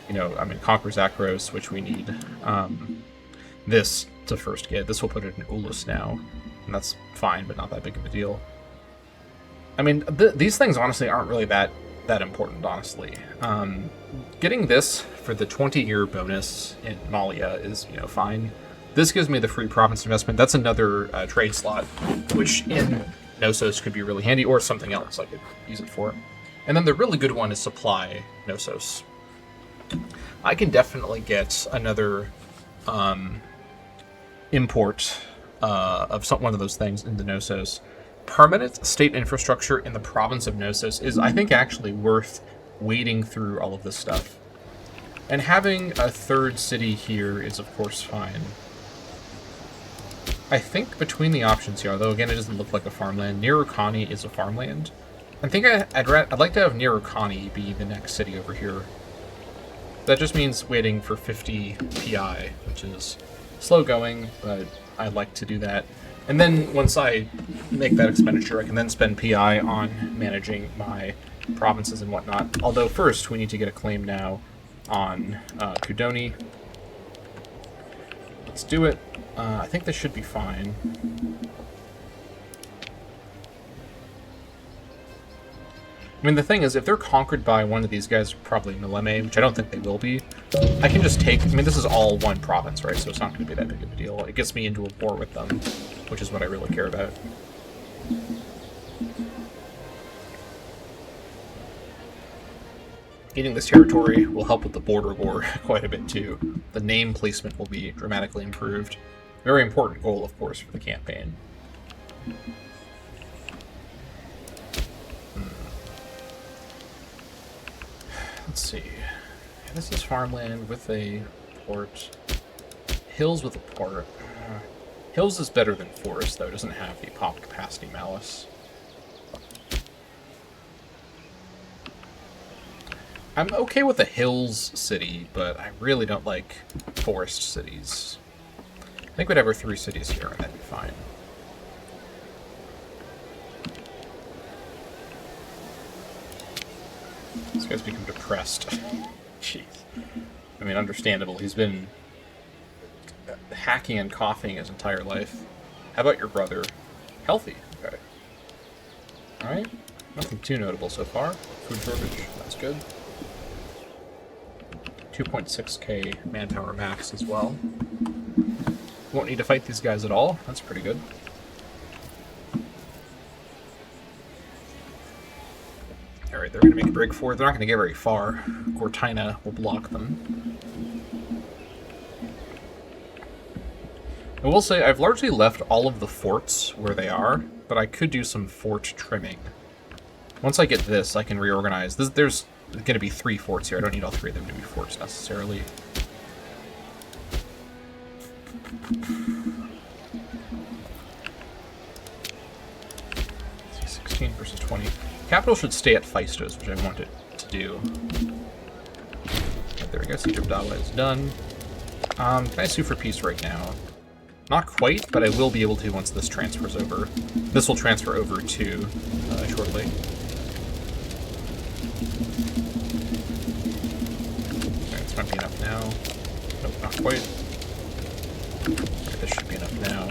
Speaker 1: Conquer Zakros, which we need this to first get. This will put it in Ulus now, and that's fine, but not that big of a deal. I mean, these things honestly aren't really that important, honestly. Getting this for the 20-year bonus in Malia is, fine. This gives me the free province investment. That's another trade slot, which in Knossos could be really handy, or something else I could use it for. And then the really good one is supply Knossos. I can definitely get another import of one of those things into Knossos. Permanent state infrastructure in the province of Knossos is, I think, actually worth wading through all of this stuff. And having a third city here is, of course, fine. I think between the options here, although again it doesn't look like a farmland, Nirukani is a farmland. I think I'd like to have Nirukani be the next city over here. That just means waiting for 50 PI, which is slow going, but I like to do that. And then once I make that expenditure, I can then spend PI on managing my provinces and whatnot. Although first we need to get a claim now on Kudoni. Let's do it. I think this should be fine. I mean, the thing is, if they're conquered by one of these guys, probably Mileme, which I don't think they will be, I can just take... I mean, this is all one province, right? So it's not going to be that big of a deal. It gets me into a war with them, which is what I really care about. Getting this territory will help with the border war quite a bit, too. The name placement will be dramatically improved. Very important goal, of course, for the campaign. Let's see. Yeah, this is farmland with a port. Hills with a port. Hills is better than Forest, though. It doesn't have the pop capacity malice. I'm okay with a Hills city, but I really don't like Forest cities. I think we'd have our 3 cities here, and that'd be fine. This guy's become depressed. Jeez. I mean, understandable. He's been hacking and coughing his entire life. How about your brother? Healthy. Okay. Alright. Nothing too notable so far. Food shortage. That's good. 2.6k manpower max as well. Won't need to fight these guys at all. That's pretty good. Alright, they're going to make a break for it. They're not going to get very far. Gortina will block them. I will say, I've largely left all of the forts where they are, but I could do some fort trimming. Once I get this, I can reorganize. There's going to be 3 forts here. I don't need all 3 of them to be forts necessarily. 16 versus 20. Capital should stay at Phaistos, which I want it to do. Right, there we go. Siege of Dawa is done. Can I sue for peace right now? Not quite, but I will be able to once this transfers over. This will transfer over to shortly. Alright, this might be enough now. Nope, not quite. Alright, this should be enough now.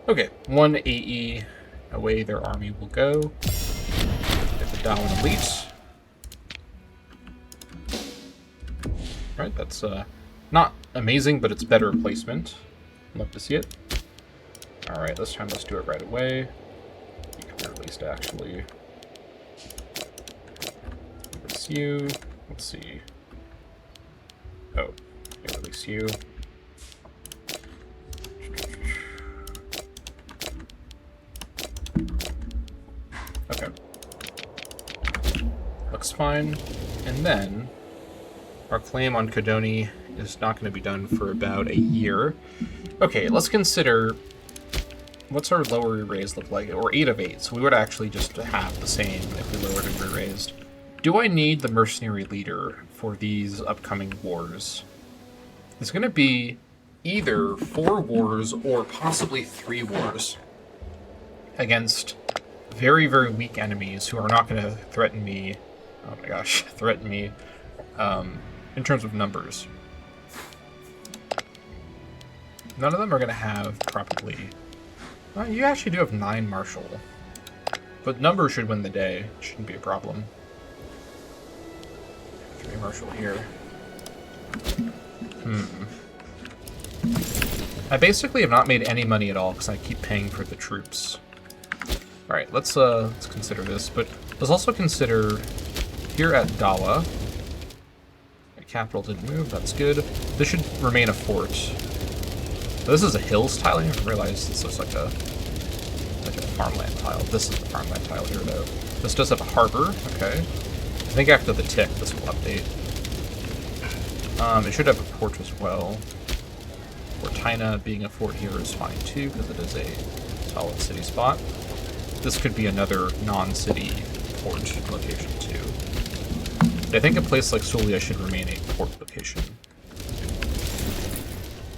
Speaker 1: Okay, 1 AE away their army will go. Get the Darwin Elite. Alright, that's not amazing, but it's better placement. Love to see it. Alright, this time let's do it right away. You can be released, actually. Release you. Let's see. Oh, yeah, release you. Okay. Looks fine. And then our claim on Kodoni is not going to be done for about a year. Okay, let's consider what's our lower re-raise look like? Or 8 of 8, so we would actually just have the same if we lowered and re-raised. Do I need the mercenary leader for these upcoming wars? It's going to be either 4 wars or possibly 3 wars against very, very weak enemies who are not going to threaten me. Oh my gosh, threaten me in terms of numbers. None of them are going to have probably... Well, you actually do have 9 martial. But numbers should win the day. Shouldn't be a problem. 3 martial here. I basically have not made any money at all because I keep paying for the troops. Alright, let's consider this. But let's also consider here at Dawa. The capital didn't move, that's good. This should remain a fort. This is a hills tile. I didn't realize this looks like a farmland tile. This is the farmland tile here, though. This does have a harbor. Okay. I think after the tick, this will update. It should have a port as well. Fortina being a fort here is fine too, because it is a solid city spot. This could be another non-city port location too. But I think a place like Sulia should remain a port location.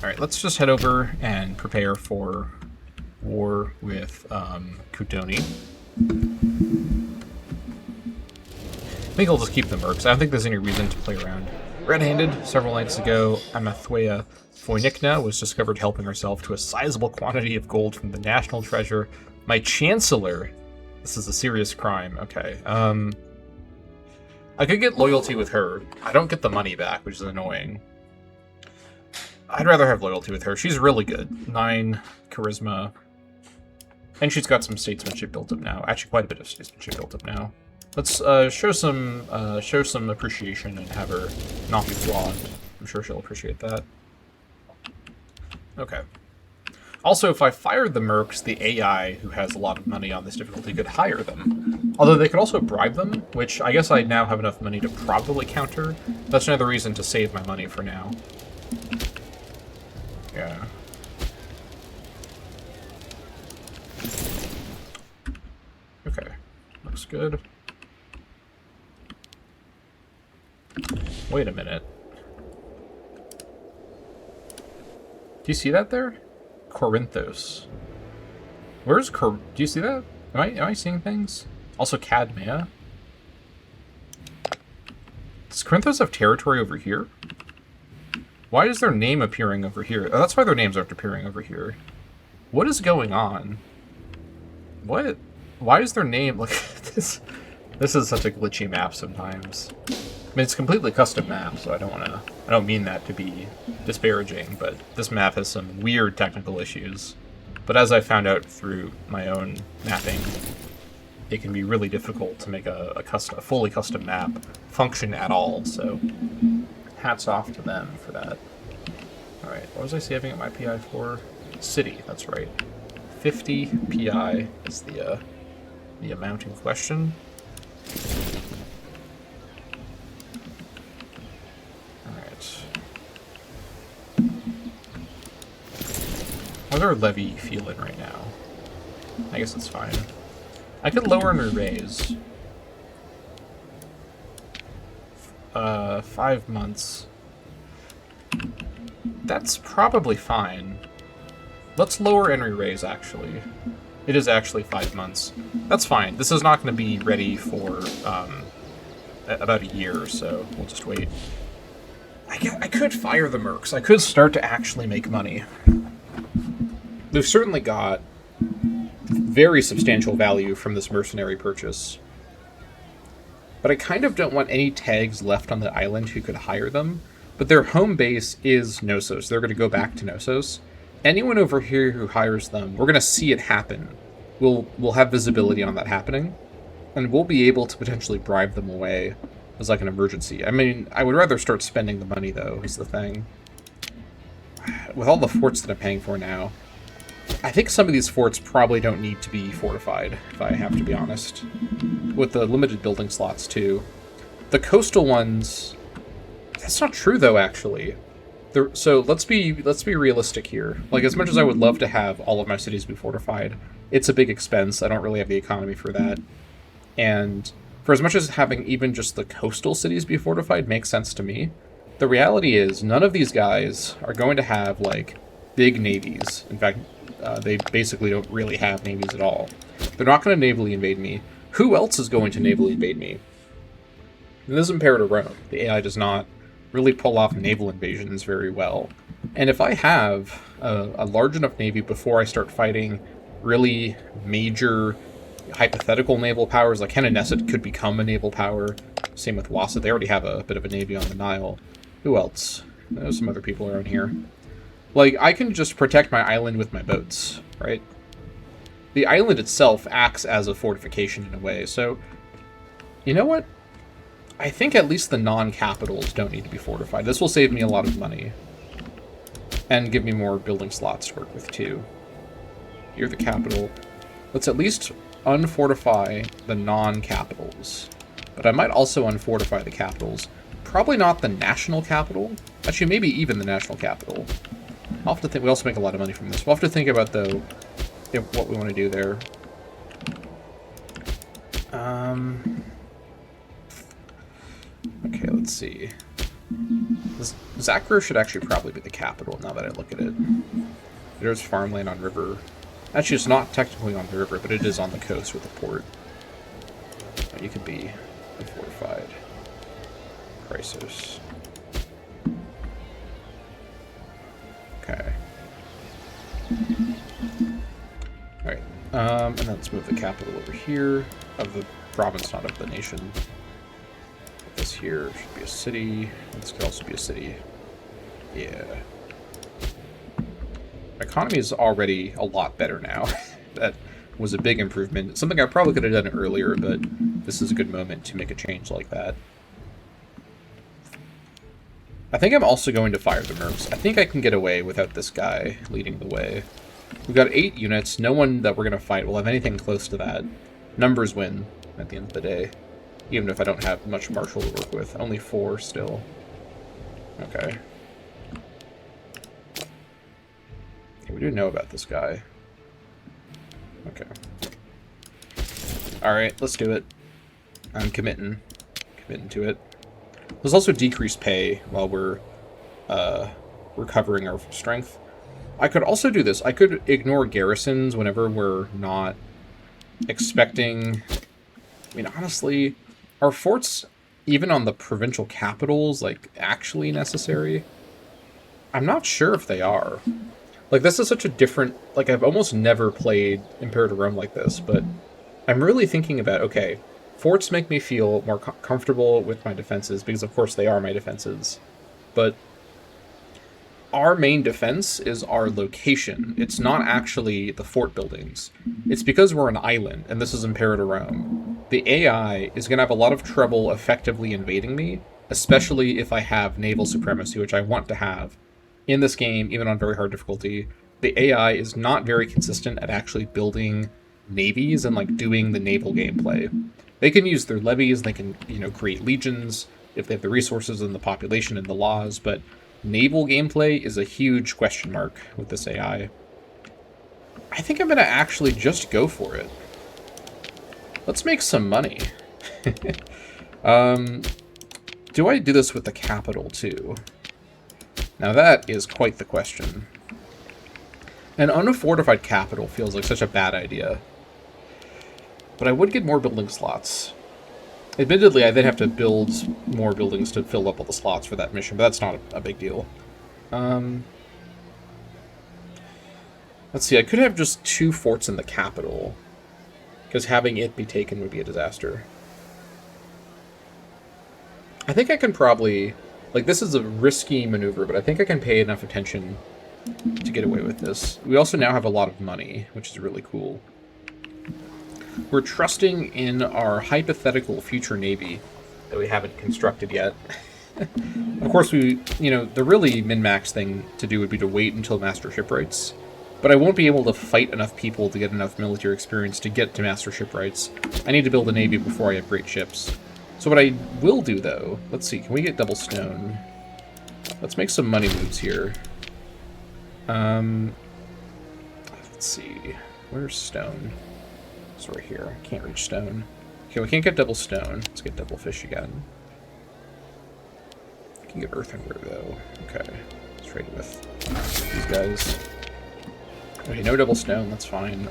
Speaker 1: Alright, let's just head over and prepare for war with Kudoni. I think I'll just keep the mercs. I don't think there's any reason to play around. Red-handed, several nights ago, Amathwea Foinikna was discovered helping herself to a sizable quantity of gold from the national treasure. My chancellor, this is a serious crime. Okay, I could get loyalty with her. I don't get the money back, which is annoying. I'd rather have loyalty with her. She's really good. 9 charisma. And she's got some statesmanship built up now. Actually, quite a bit of statesmanship built up now. Let's show some appreciation and have her not be flogged. I'm sure she'll appreciate that. Okay. Also, if I fired the mercs, the AI, who has a lot of money on this difficulty, could hire them. Although they could also bribe them, which I guess I now have enough money to probably counter. That's another reason to save my money for now. Yeah. Okay. Looks good. Wait a minute. Do you see that there? Corinthos. Where's do you see that? Am I seeing things? Also Cadmea. Does Corinthos have territory over here? Why is their name appearing over here? Oh, that's why their names aren't appearing over here. What is going on? What? Why is their name like this? This is such a glitchy map sometimes. I mean, it's a completely custom map, so I don't mean that to be disparaging, but this map has some weird technical issues. But as I found out through my own mapping, it can be really difficult to make a fully custom map function at all, so hats off to them for that. Alright, what was I saving at my PI for? City, that's right. 50 PI is the amount in question. How's our levy feeling right now? I guess it's fine. I could lower and raise. 5 months. That's probably fine. Let's lower and re-raise, actually. It is actually 5 months. That's fine. This is not going to be ready for about a year or so. We'll just wait. I could fire the mercs. I could start to actually make money. They've certainly got very substantial value from this mercenary purchase. But I kind of don't want any tags left on the island who could hire them. But their home base is Knossos. They're going to go back to Knossos. Anyone over here who hires them, we're going to see it happen. We'll have visibility on that happening. And we'll be able to potentially bribe them away as like an emergency. I mean, I would rather start spending the money, though, is the thing. With all the forts that I'm paying for now, I think some of these forts probably don't need to be fortified, if I have to be honest. With the limited building slots, too. The coastal ones... That's not true, though, actually. So let's be realistic here. Like, as much as I would love to have all of my cities be fortified, it's a big expense. I don't really have the economy for that. And for as much as having even just the coastal cities be fortified makes sense to me, the reality is none of these guys are going to have, like, big navies. In fact, they basically don't really have navies at all. They're not going to navally invade me. Who else is going to navally invade me? And this is Imperator Rome. The AI does not really pull off naval invasions very well. And if I have a large enough navy before I start fighting really major hypothetical naval powers, like Hennesset could become a naval power. Same with Wassa. They already have a bit of a navy on the Nile. Who else? There's some other people around here. Like, I can just protect my island with my boats, right? The island itself acts as a fortification in a way, so... You know what? I think at least the non-capitals don't need to be fortified. This will save me a lot of money. And give me more building slots to work with, too. You're the capital. Let's at least unfortify the non-capitals. But I might also unfortify the capitals. Probably not the national capital. Actually, maybe even the national capital. I'll have to think. We also make a lot of money from this. We'll have to think about, though, what we want to do there. Okay, let's see. Zakro should actually probably be the capital now that I look at it. There's farmland on river. Actually, it's not technically on the river, but it is on the coast with a port. You could be fortified. Crisis. Okay. Alright. And then let's move the capital over here. Of the province, not of the nation. This here should be a city. This could also be a city. Yeah. My economy is already a lot better now. That was a big improvement. Something I probably could have done earlier, but this is a good moment to make a change like that. I think I'm also going to fire the mercs. I think I can get away without this guy leading the way. We've got 8 units. No one that we're going to fight will have anything close to that. Numbers win at the end of the day. Even if I don't have much martial to work with. Only 4 still. Okay. We do know about this guy. Okay. Alright, let's do it. I'm committing to it. There's also decreased pay while we're recovering our strength. I could also do this. I could ignore garrisons whenever we're not expecting... I mean, honestly, are forts, even on the provincial capitals, like, actually necessary? I'm not sure if they are. Like, this is such a different... Like, I've almost never played Imperator Rome like this, but I'm really thinking about, okay, forts make me feel more comfortable with my defenses, because of course they are my defenses. But our main defense is our location. It's not actually the fort buildings. It's because we're an island, and this is Imperator Rome. The AI is going to have a lot of trouble effectively invading me, especially if I have naval supremacy, which I want to have. In this game, even on very hard difficulty, the AI is not very consistent at actually building navies and, like, doing the naval gameplay. They can use their levies, they can, you know, create legions if they have the resources and the population and the laws, but naval gameplay is a huge question mark with this AI. I think I'm going to actually just go for it. Let's make some money. Do I do this with the capital, too? Now that is quite the question. An unfortified capital feels like such a bad idea. But I would get more building slots. Admittedly, I then have to build more buildings to fill up all the slots for that mission, but that's not a big deal. Let's see, I could have just 2 forts in the capital, because having it be taken would be a disaster. I think I can probably... Like, this is a risky maneuver, but I think I can pay enough attention to get away with this. We also now have a lot of money, which is really cool. We're trusting in our hypothetical future navy that we haven't constructed yet. Of course, the really min-max thing to do would be to wait until Master Shipwrights. But I won't be able to fight enough people to get enough military experience to get to Master Shipwrights. I need to build a navy before I have great ships. So what I will do, though... Let's see, can we get double stone? Let's make some money moves here. Let's see. Where's stone? It's right here. I can't reach stone. Okay, we can't get double stone. Let's get double fish again. I can get earthenware, though. Okay. Let's trade with these guys. Okay, no double stone. That's fine.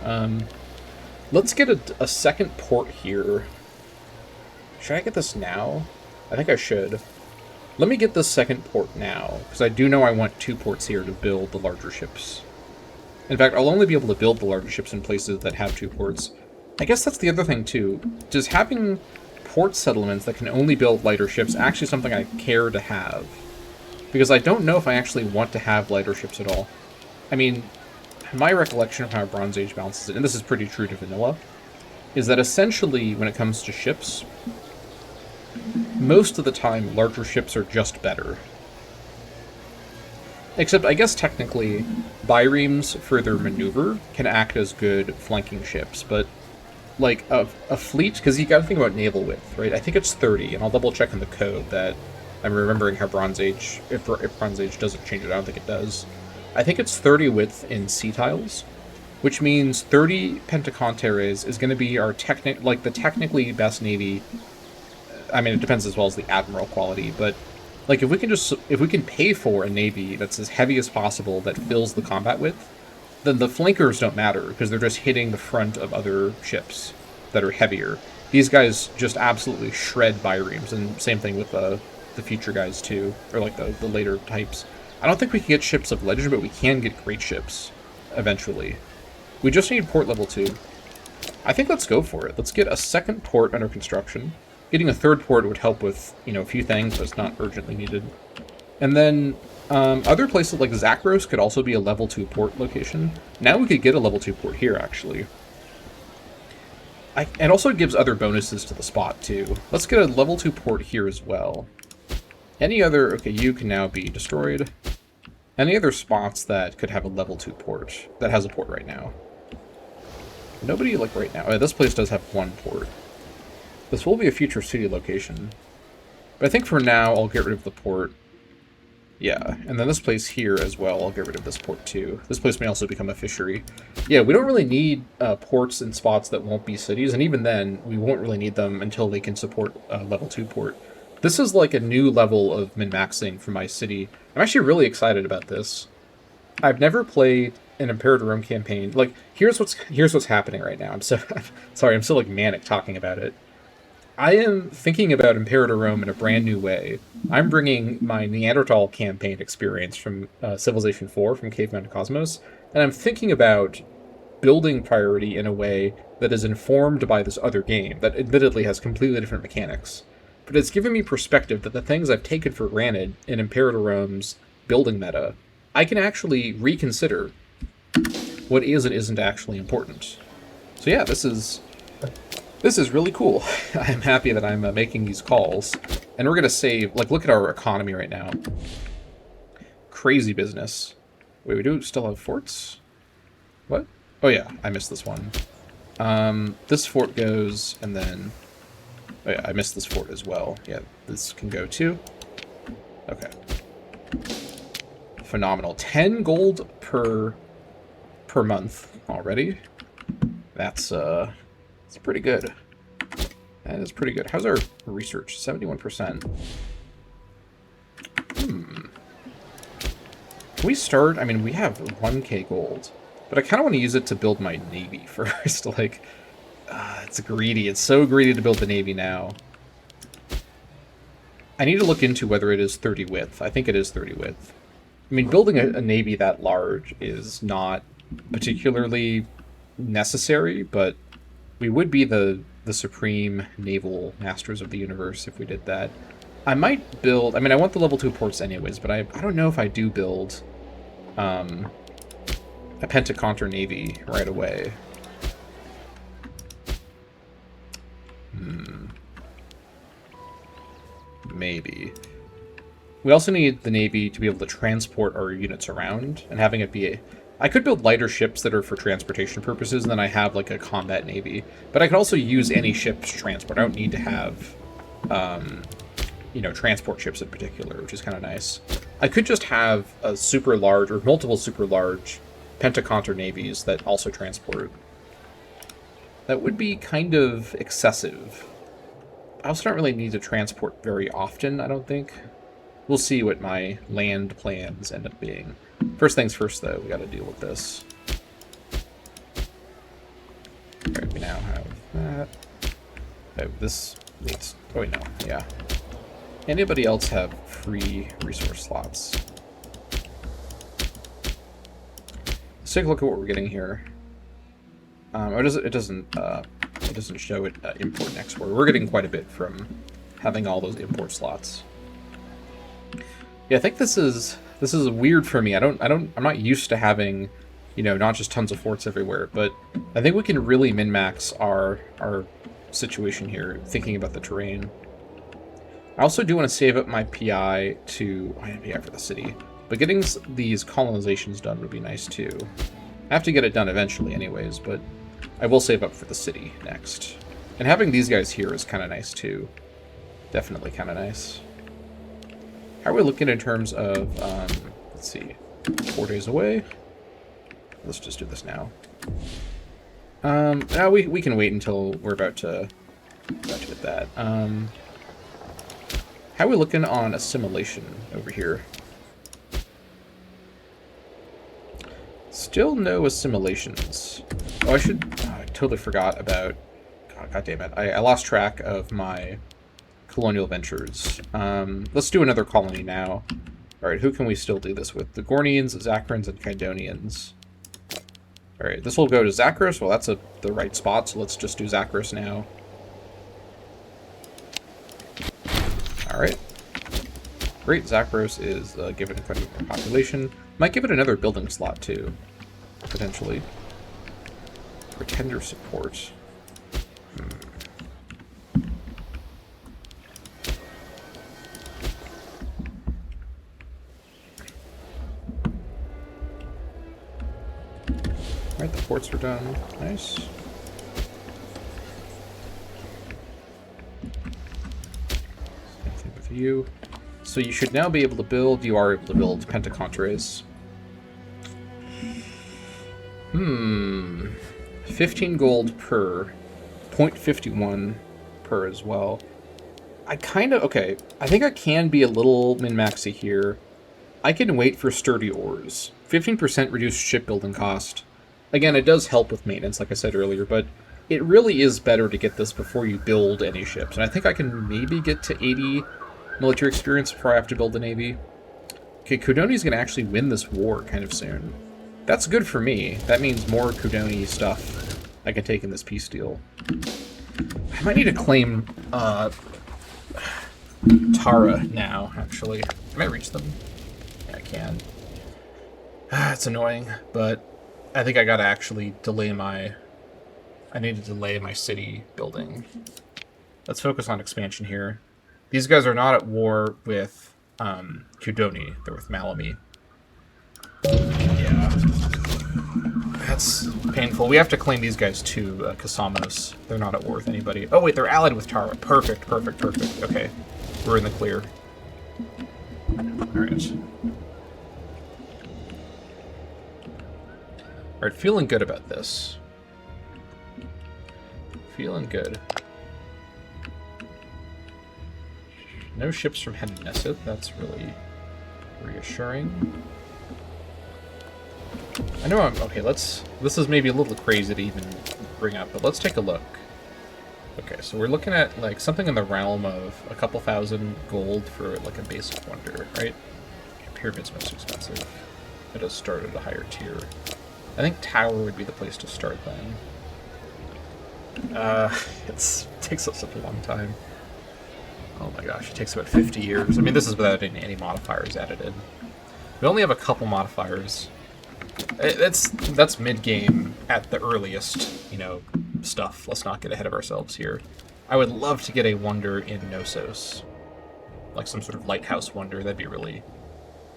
Speaker 1: Let's get a second port here. Should I get this now? I think I should. Let me get this second port now, because I do know I want 2 ports here to build the larger ships. In fact, I'll only be able to build the larger ships in places that have 2 ports. I guess that's the other thing, too. Does having port settlements that can only build lighter ships actually something I care to have? Because I don't know if I actually want to have lighter ships at all. I mean, my recollection of how Bronze Age balances it, and this is pretty true to vanilla, is that essentially, when it comes to ships, most of the time, larger ships are just better. Except, I guess technically, biremes for their maneuver can act as good flanking ships, but like a fleet, because you gotta think about naval width, right? I think it's 30, and I'll double check in the code that I'm remembering how Bronze Age, if Bronze Age doesn't change it, I don't think it does. I think it's 30 width in sea tiles, which means 30 Pentaconteres is going to be our the technically best navy. I mean, it depends as well as the admiral quality, but like if we can pay for a navy that's as heavy as possible that fills the combat width, then the flankers don't matter because they're just hitting the front of other ships that are heavier. These guys just absolutely shred biremes, and same thing with the future guys too, or like the later types. I don't think we can get ships of legend, but we can get great ships eventually. We just need port level 2. I think let's go for it. Let's get a second port under construction. Getting a third port would help with, a few things, but it's not urgently needed. And then other places like Zakros could also be a level 2 port location. Now we could get a level 2 port here, actually. And also it gives other bonuses to the spot, too. Let's get a level 2 port here as well. Any other... Okay, you can now be destroyed. Any other spots that could have a level 2 port, that has a port right now? Nobody, like, right now. This place does have 1 port. This will be a future city location. But I think for now, I'll get rid of the port. Yeah, and then this place here as well, I'll get rid of this port too. This place may also become a fishery. Yeah, we don't really need ports in spots that won't be cities, and even then, we won't really need them until they can support level 2 port. This is like a new level of min-maxing for my city. I'm actually really excited about this. I've never played an Imperator Rome campaign. Like, here's what's happening right now. I'm so sorry, I'm still like manic talking about it. I am thinking about Imperator Rome in a brand new way. I'm bringing my Neanderthal campaign experience from Civilization 4, from Caveman to Cosmos, and I'm thinking about building priority in a way that is informed by this other game that admittedly has completely different mechanics. But it's given me perspective that the things I've taken for granted in Imperator Rome's building meta, I can actually reconsider what is and isn't actually important. So yeah, this is really cool. I'm happy that I'm making these calls. And we're going to save... Like, look at our economy right now. Crazy business. Wait, we do still have forts? What? Oh yeah, I missed this one. This fort goes, and then... Oh yeah, I missed this fort as well. Yeah, this can go too. Okay. Phenomenal. 10 gold per month already. That's pretty good. That is pretty good. How's our research? 71%. Can we start? I mean, we have 1k gold, but I kind of want to use it to build my navy first. Like, it's greedy. It's so greedy to build the navy now. I need to look into whether it is 30 width. I think it is 30 width. I mean, building a navy that large is not particularly necessary, but we would be the supreme naval masters of the universe if we did that. I might build... I mean, I want the level 2 ports anyways, but I don't know if I do build a Pentaconter navy right away. Maybe. We also need the navy to be able to transport our units around, and having it be a... I could build lighter ships that are for transportation purposes, and then I have, like, a combat navy. But I could also use any ship to transport. I don't need to have, you know, transport ships in particular, which is kind of nice. I could just have a super large, or multiple super large, Pentaconter navies that also transport. That would be kind of excessive. I also don't really need to transport very often, I don't think. We'll see what my land plans end up being. First things first, though, we gotta deal with this. Alright, we now have that. Oh, this needs... Oh, wait, no. Yeah. Anybody else have free resource slots? Let's take a look at what we're getting here. It doesn't show it import and export. We're getting quite a bit from having all those import slots. Yeah, I think this is weird for me. I'm not used to having, you know, not just tons of forts everywhere, but I think we can really min-max our situation here, thinking about the terrain. I also do want to save up my PI to... I have PI for the city. But getting these colonizations done would be nice, too. I have to get it done eventually anyways, but I will save up for the city next. And having these guys here is kind of nice, too. Definitely kind of nice. How are we looking in terms of... let's see. 4 days away? Let's just do this now. No, we can wait until we're about to get that. How are we looking on assimilation over here? Still no assimilations. Oh, I totally forgot about... God damn it. I lost track of my colonial ventures. Let's do another colony now. Alright, who can we still do this with? The Gornians, Zachrans, and Kydonians. Alright, this will go to Zachros. Well, that's the right spot, so let's just do Zachros now. Alright. Great, Zachros is given quite a bit more population. Might give it another building slot, too. Potentially. Pretender support. Alright, the ports are done. Nice. Same thing with you. So you should now be able to build... You are able to build Pentacontres. 15 gold per. 0.51 per as well. I kind of... Okay, I think I can be a little min-maxy here. I can wait for sturdy ores. 15% reduced shipbuilding cost. Again, it does help with maintenance, like I said earlier, but it really is better to get this before you build any ships. And I think I can maybe get to 80 military experience before I have to build a navy. Okay, Kudoni's going to actually win this war kind of soon. That's good for me. That means more Kudoni stuff I can take in this peace deal. I might need to claim Tara now, actually. Can I reach them? Yeah, I can. It's annoying, but I think I gotta actually delay my... I need to delay my city building. Let's focus on expansion here. These guys are not at war with Kudoni. They're with Malami. Yeah. That's painful. We have to claim these guys too, Kasamos. They're not at war with anybody. Oh wait, they're allied with Tara. Perfect, perfect, perfect. Okay. We're in the clear. Alright. Alright, feeling good about this. Feeling good. No ships from Hennesset. That's really reassuring. I know I'm... Okay, let's... This is maybe a little crazy to even bring up, but let's take a look. Okay, so we're looking at like something in the realm of a couple thousand gold for like a basic wonder, right? Pyramid's most expensive. It does start at a higher tier. I think tower would be the place to start then. It takes us such a long time. Oh my gosh, it takes about 50 years. I mean, this is without any modifiers added in. We only have a couple modifiers. That's mid-game at the earliest, you know, stuff. Let's not get ahead of ourselves here. I would love to get a wonder in Knossos. Like some sort of lighthouse wonder. That'd be really,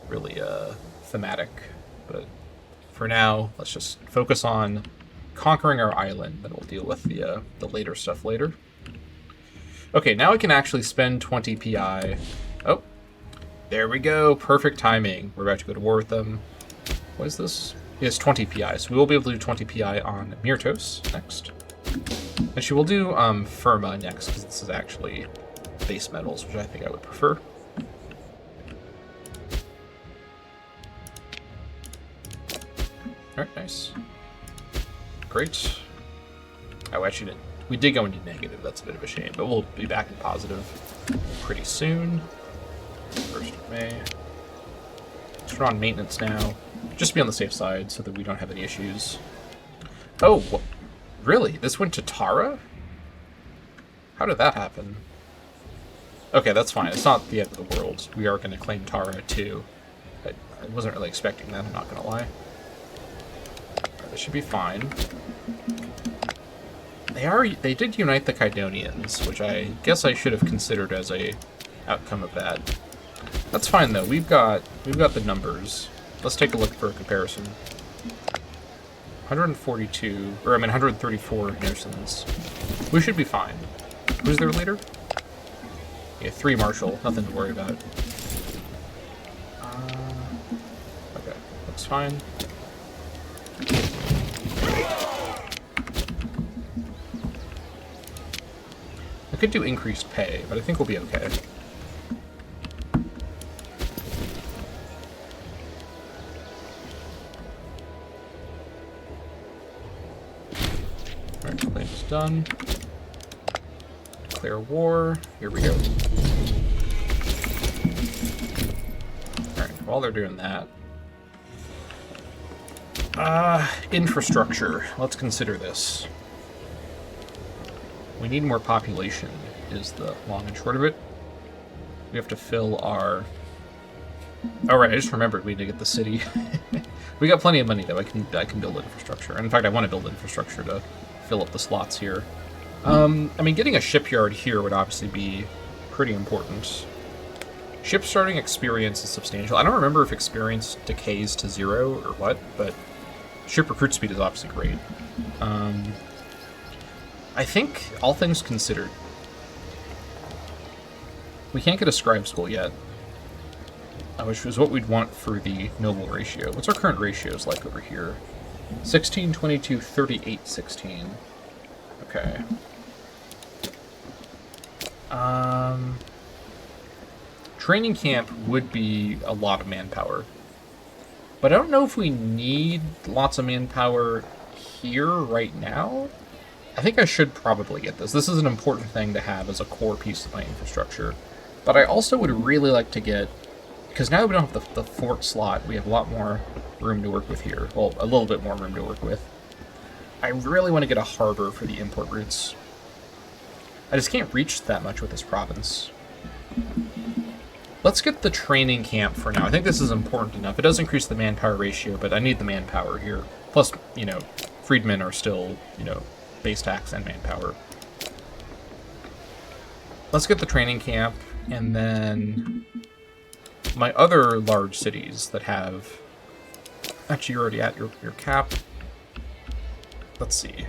Speaker 1: really thematic. But for now, let's just focus on conquering our island. Then we'll deal with the later stuff later. Okay, now I can actually spend 20 PI. Oh, there we go. Perfect timing. We're about to go to war with them. What is this? It's 20 PI, so we will be able to do 20 PI on Myrtos next. And she will do Firma next, because this is actually base metals, which I think I would prefer. Alright, nice. Great. Oh, actually, we did go into negative. That's a bit of a shame, but we'll be back in positive pretty soon. 1st of May. Let's turn on maintenance now. Just to be on the safe side so that we don't have any issues. Oh, really? This went to Tara? How did that happen? Okay, that's fine. It's not the end of the world. We are going to claim Tara too. I wasn't really expecting that, I'm not going to lie. Right, this should be fine. They did unite the Kydonians, which I guess I should have considered as a outcome of that. That's fine though. We've got the numbers. Let's take a look for a comparison. 142, or I mean 134 Knossos. We should be fine. Who's their leader? Yeah, 3 Marshal. Nothing to worry about. Okay, that's fine. I could do increased pay, but I think we'll be okay. Alright, claim's done. Declare war. Here we go. Alright, while they're doing that. Infrastructure. Let's consider this. We need more population, is the long and short of it. We have to fill our... Oh, right, I just remembered we need to get the city. We got plenty of money, though. I can build infrastructure. In fact, I want to build infrastructure to fill up the slots here. I mean, getting a shipyard here would obviously be pretty important. Ship starting experience is substantial. I don't remember if experience decays to 0 or what, but ship recruit speed is obviously great. I think, all things considered, we can't get a scribe school yet, which is what we'd want for the noble ratio. What's our current ratios like over here? 16, 22, 38, 16. Okay. Training camp would be a lot of manpower. But I don't know if we need lots of manpower here right now. I think I should probably get this. This is an important thing to have as a core piece of my infrastructure. But I also would really like to get... Because now that we don't have the fort slot, we have a lot more room to work with here. Well, a little bit more room to work with. I really want to get a harbor for the import routes. I just can't reach that much with this province. Let's get the training camp for now. I think this is important enough. It does increase the manpower ratio, but I need the manpower here. Plus, you know, freedmen are still, you know, base tax and manpower. Let's get the training camp, and then my other large cities that have... Actually, you're already at your cap. Let's see.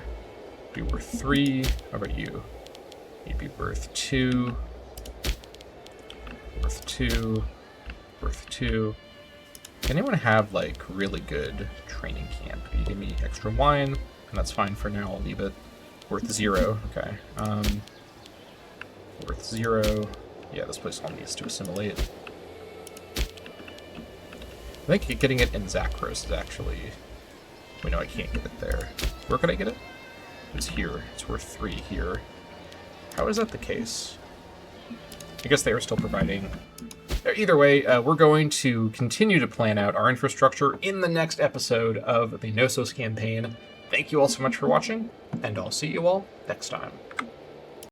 Speaker 1: Be worth 3. How about you? You'd be worth 2. Worth 2. Worth 2. Can anyone have, like, really good training camp? You give me extra wine, and that's fine for now. I'll leave it. Worth 0. Okay. Worth 0. Yeah, this place all needs to assimilate. I think getting it in Zakros is actually... Wait, no, I can't get it there. Where could I get it? It's here. It's worth 3 here. How is that the case? I guess they are still providing. Either way, we're going to continue to plan out our infrastructure in the next episode of the Knossos campaign. Thank you all so much for watching, and I'll see you all next time.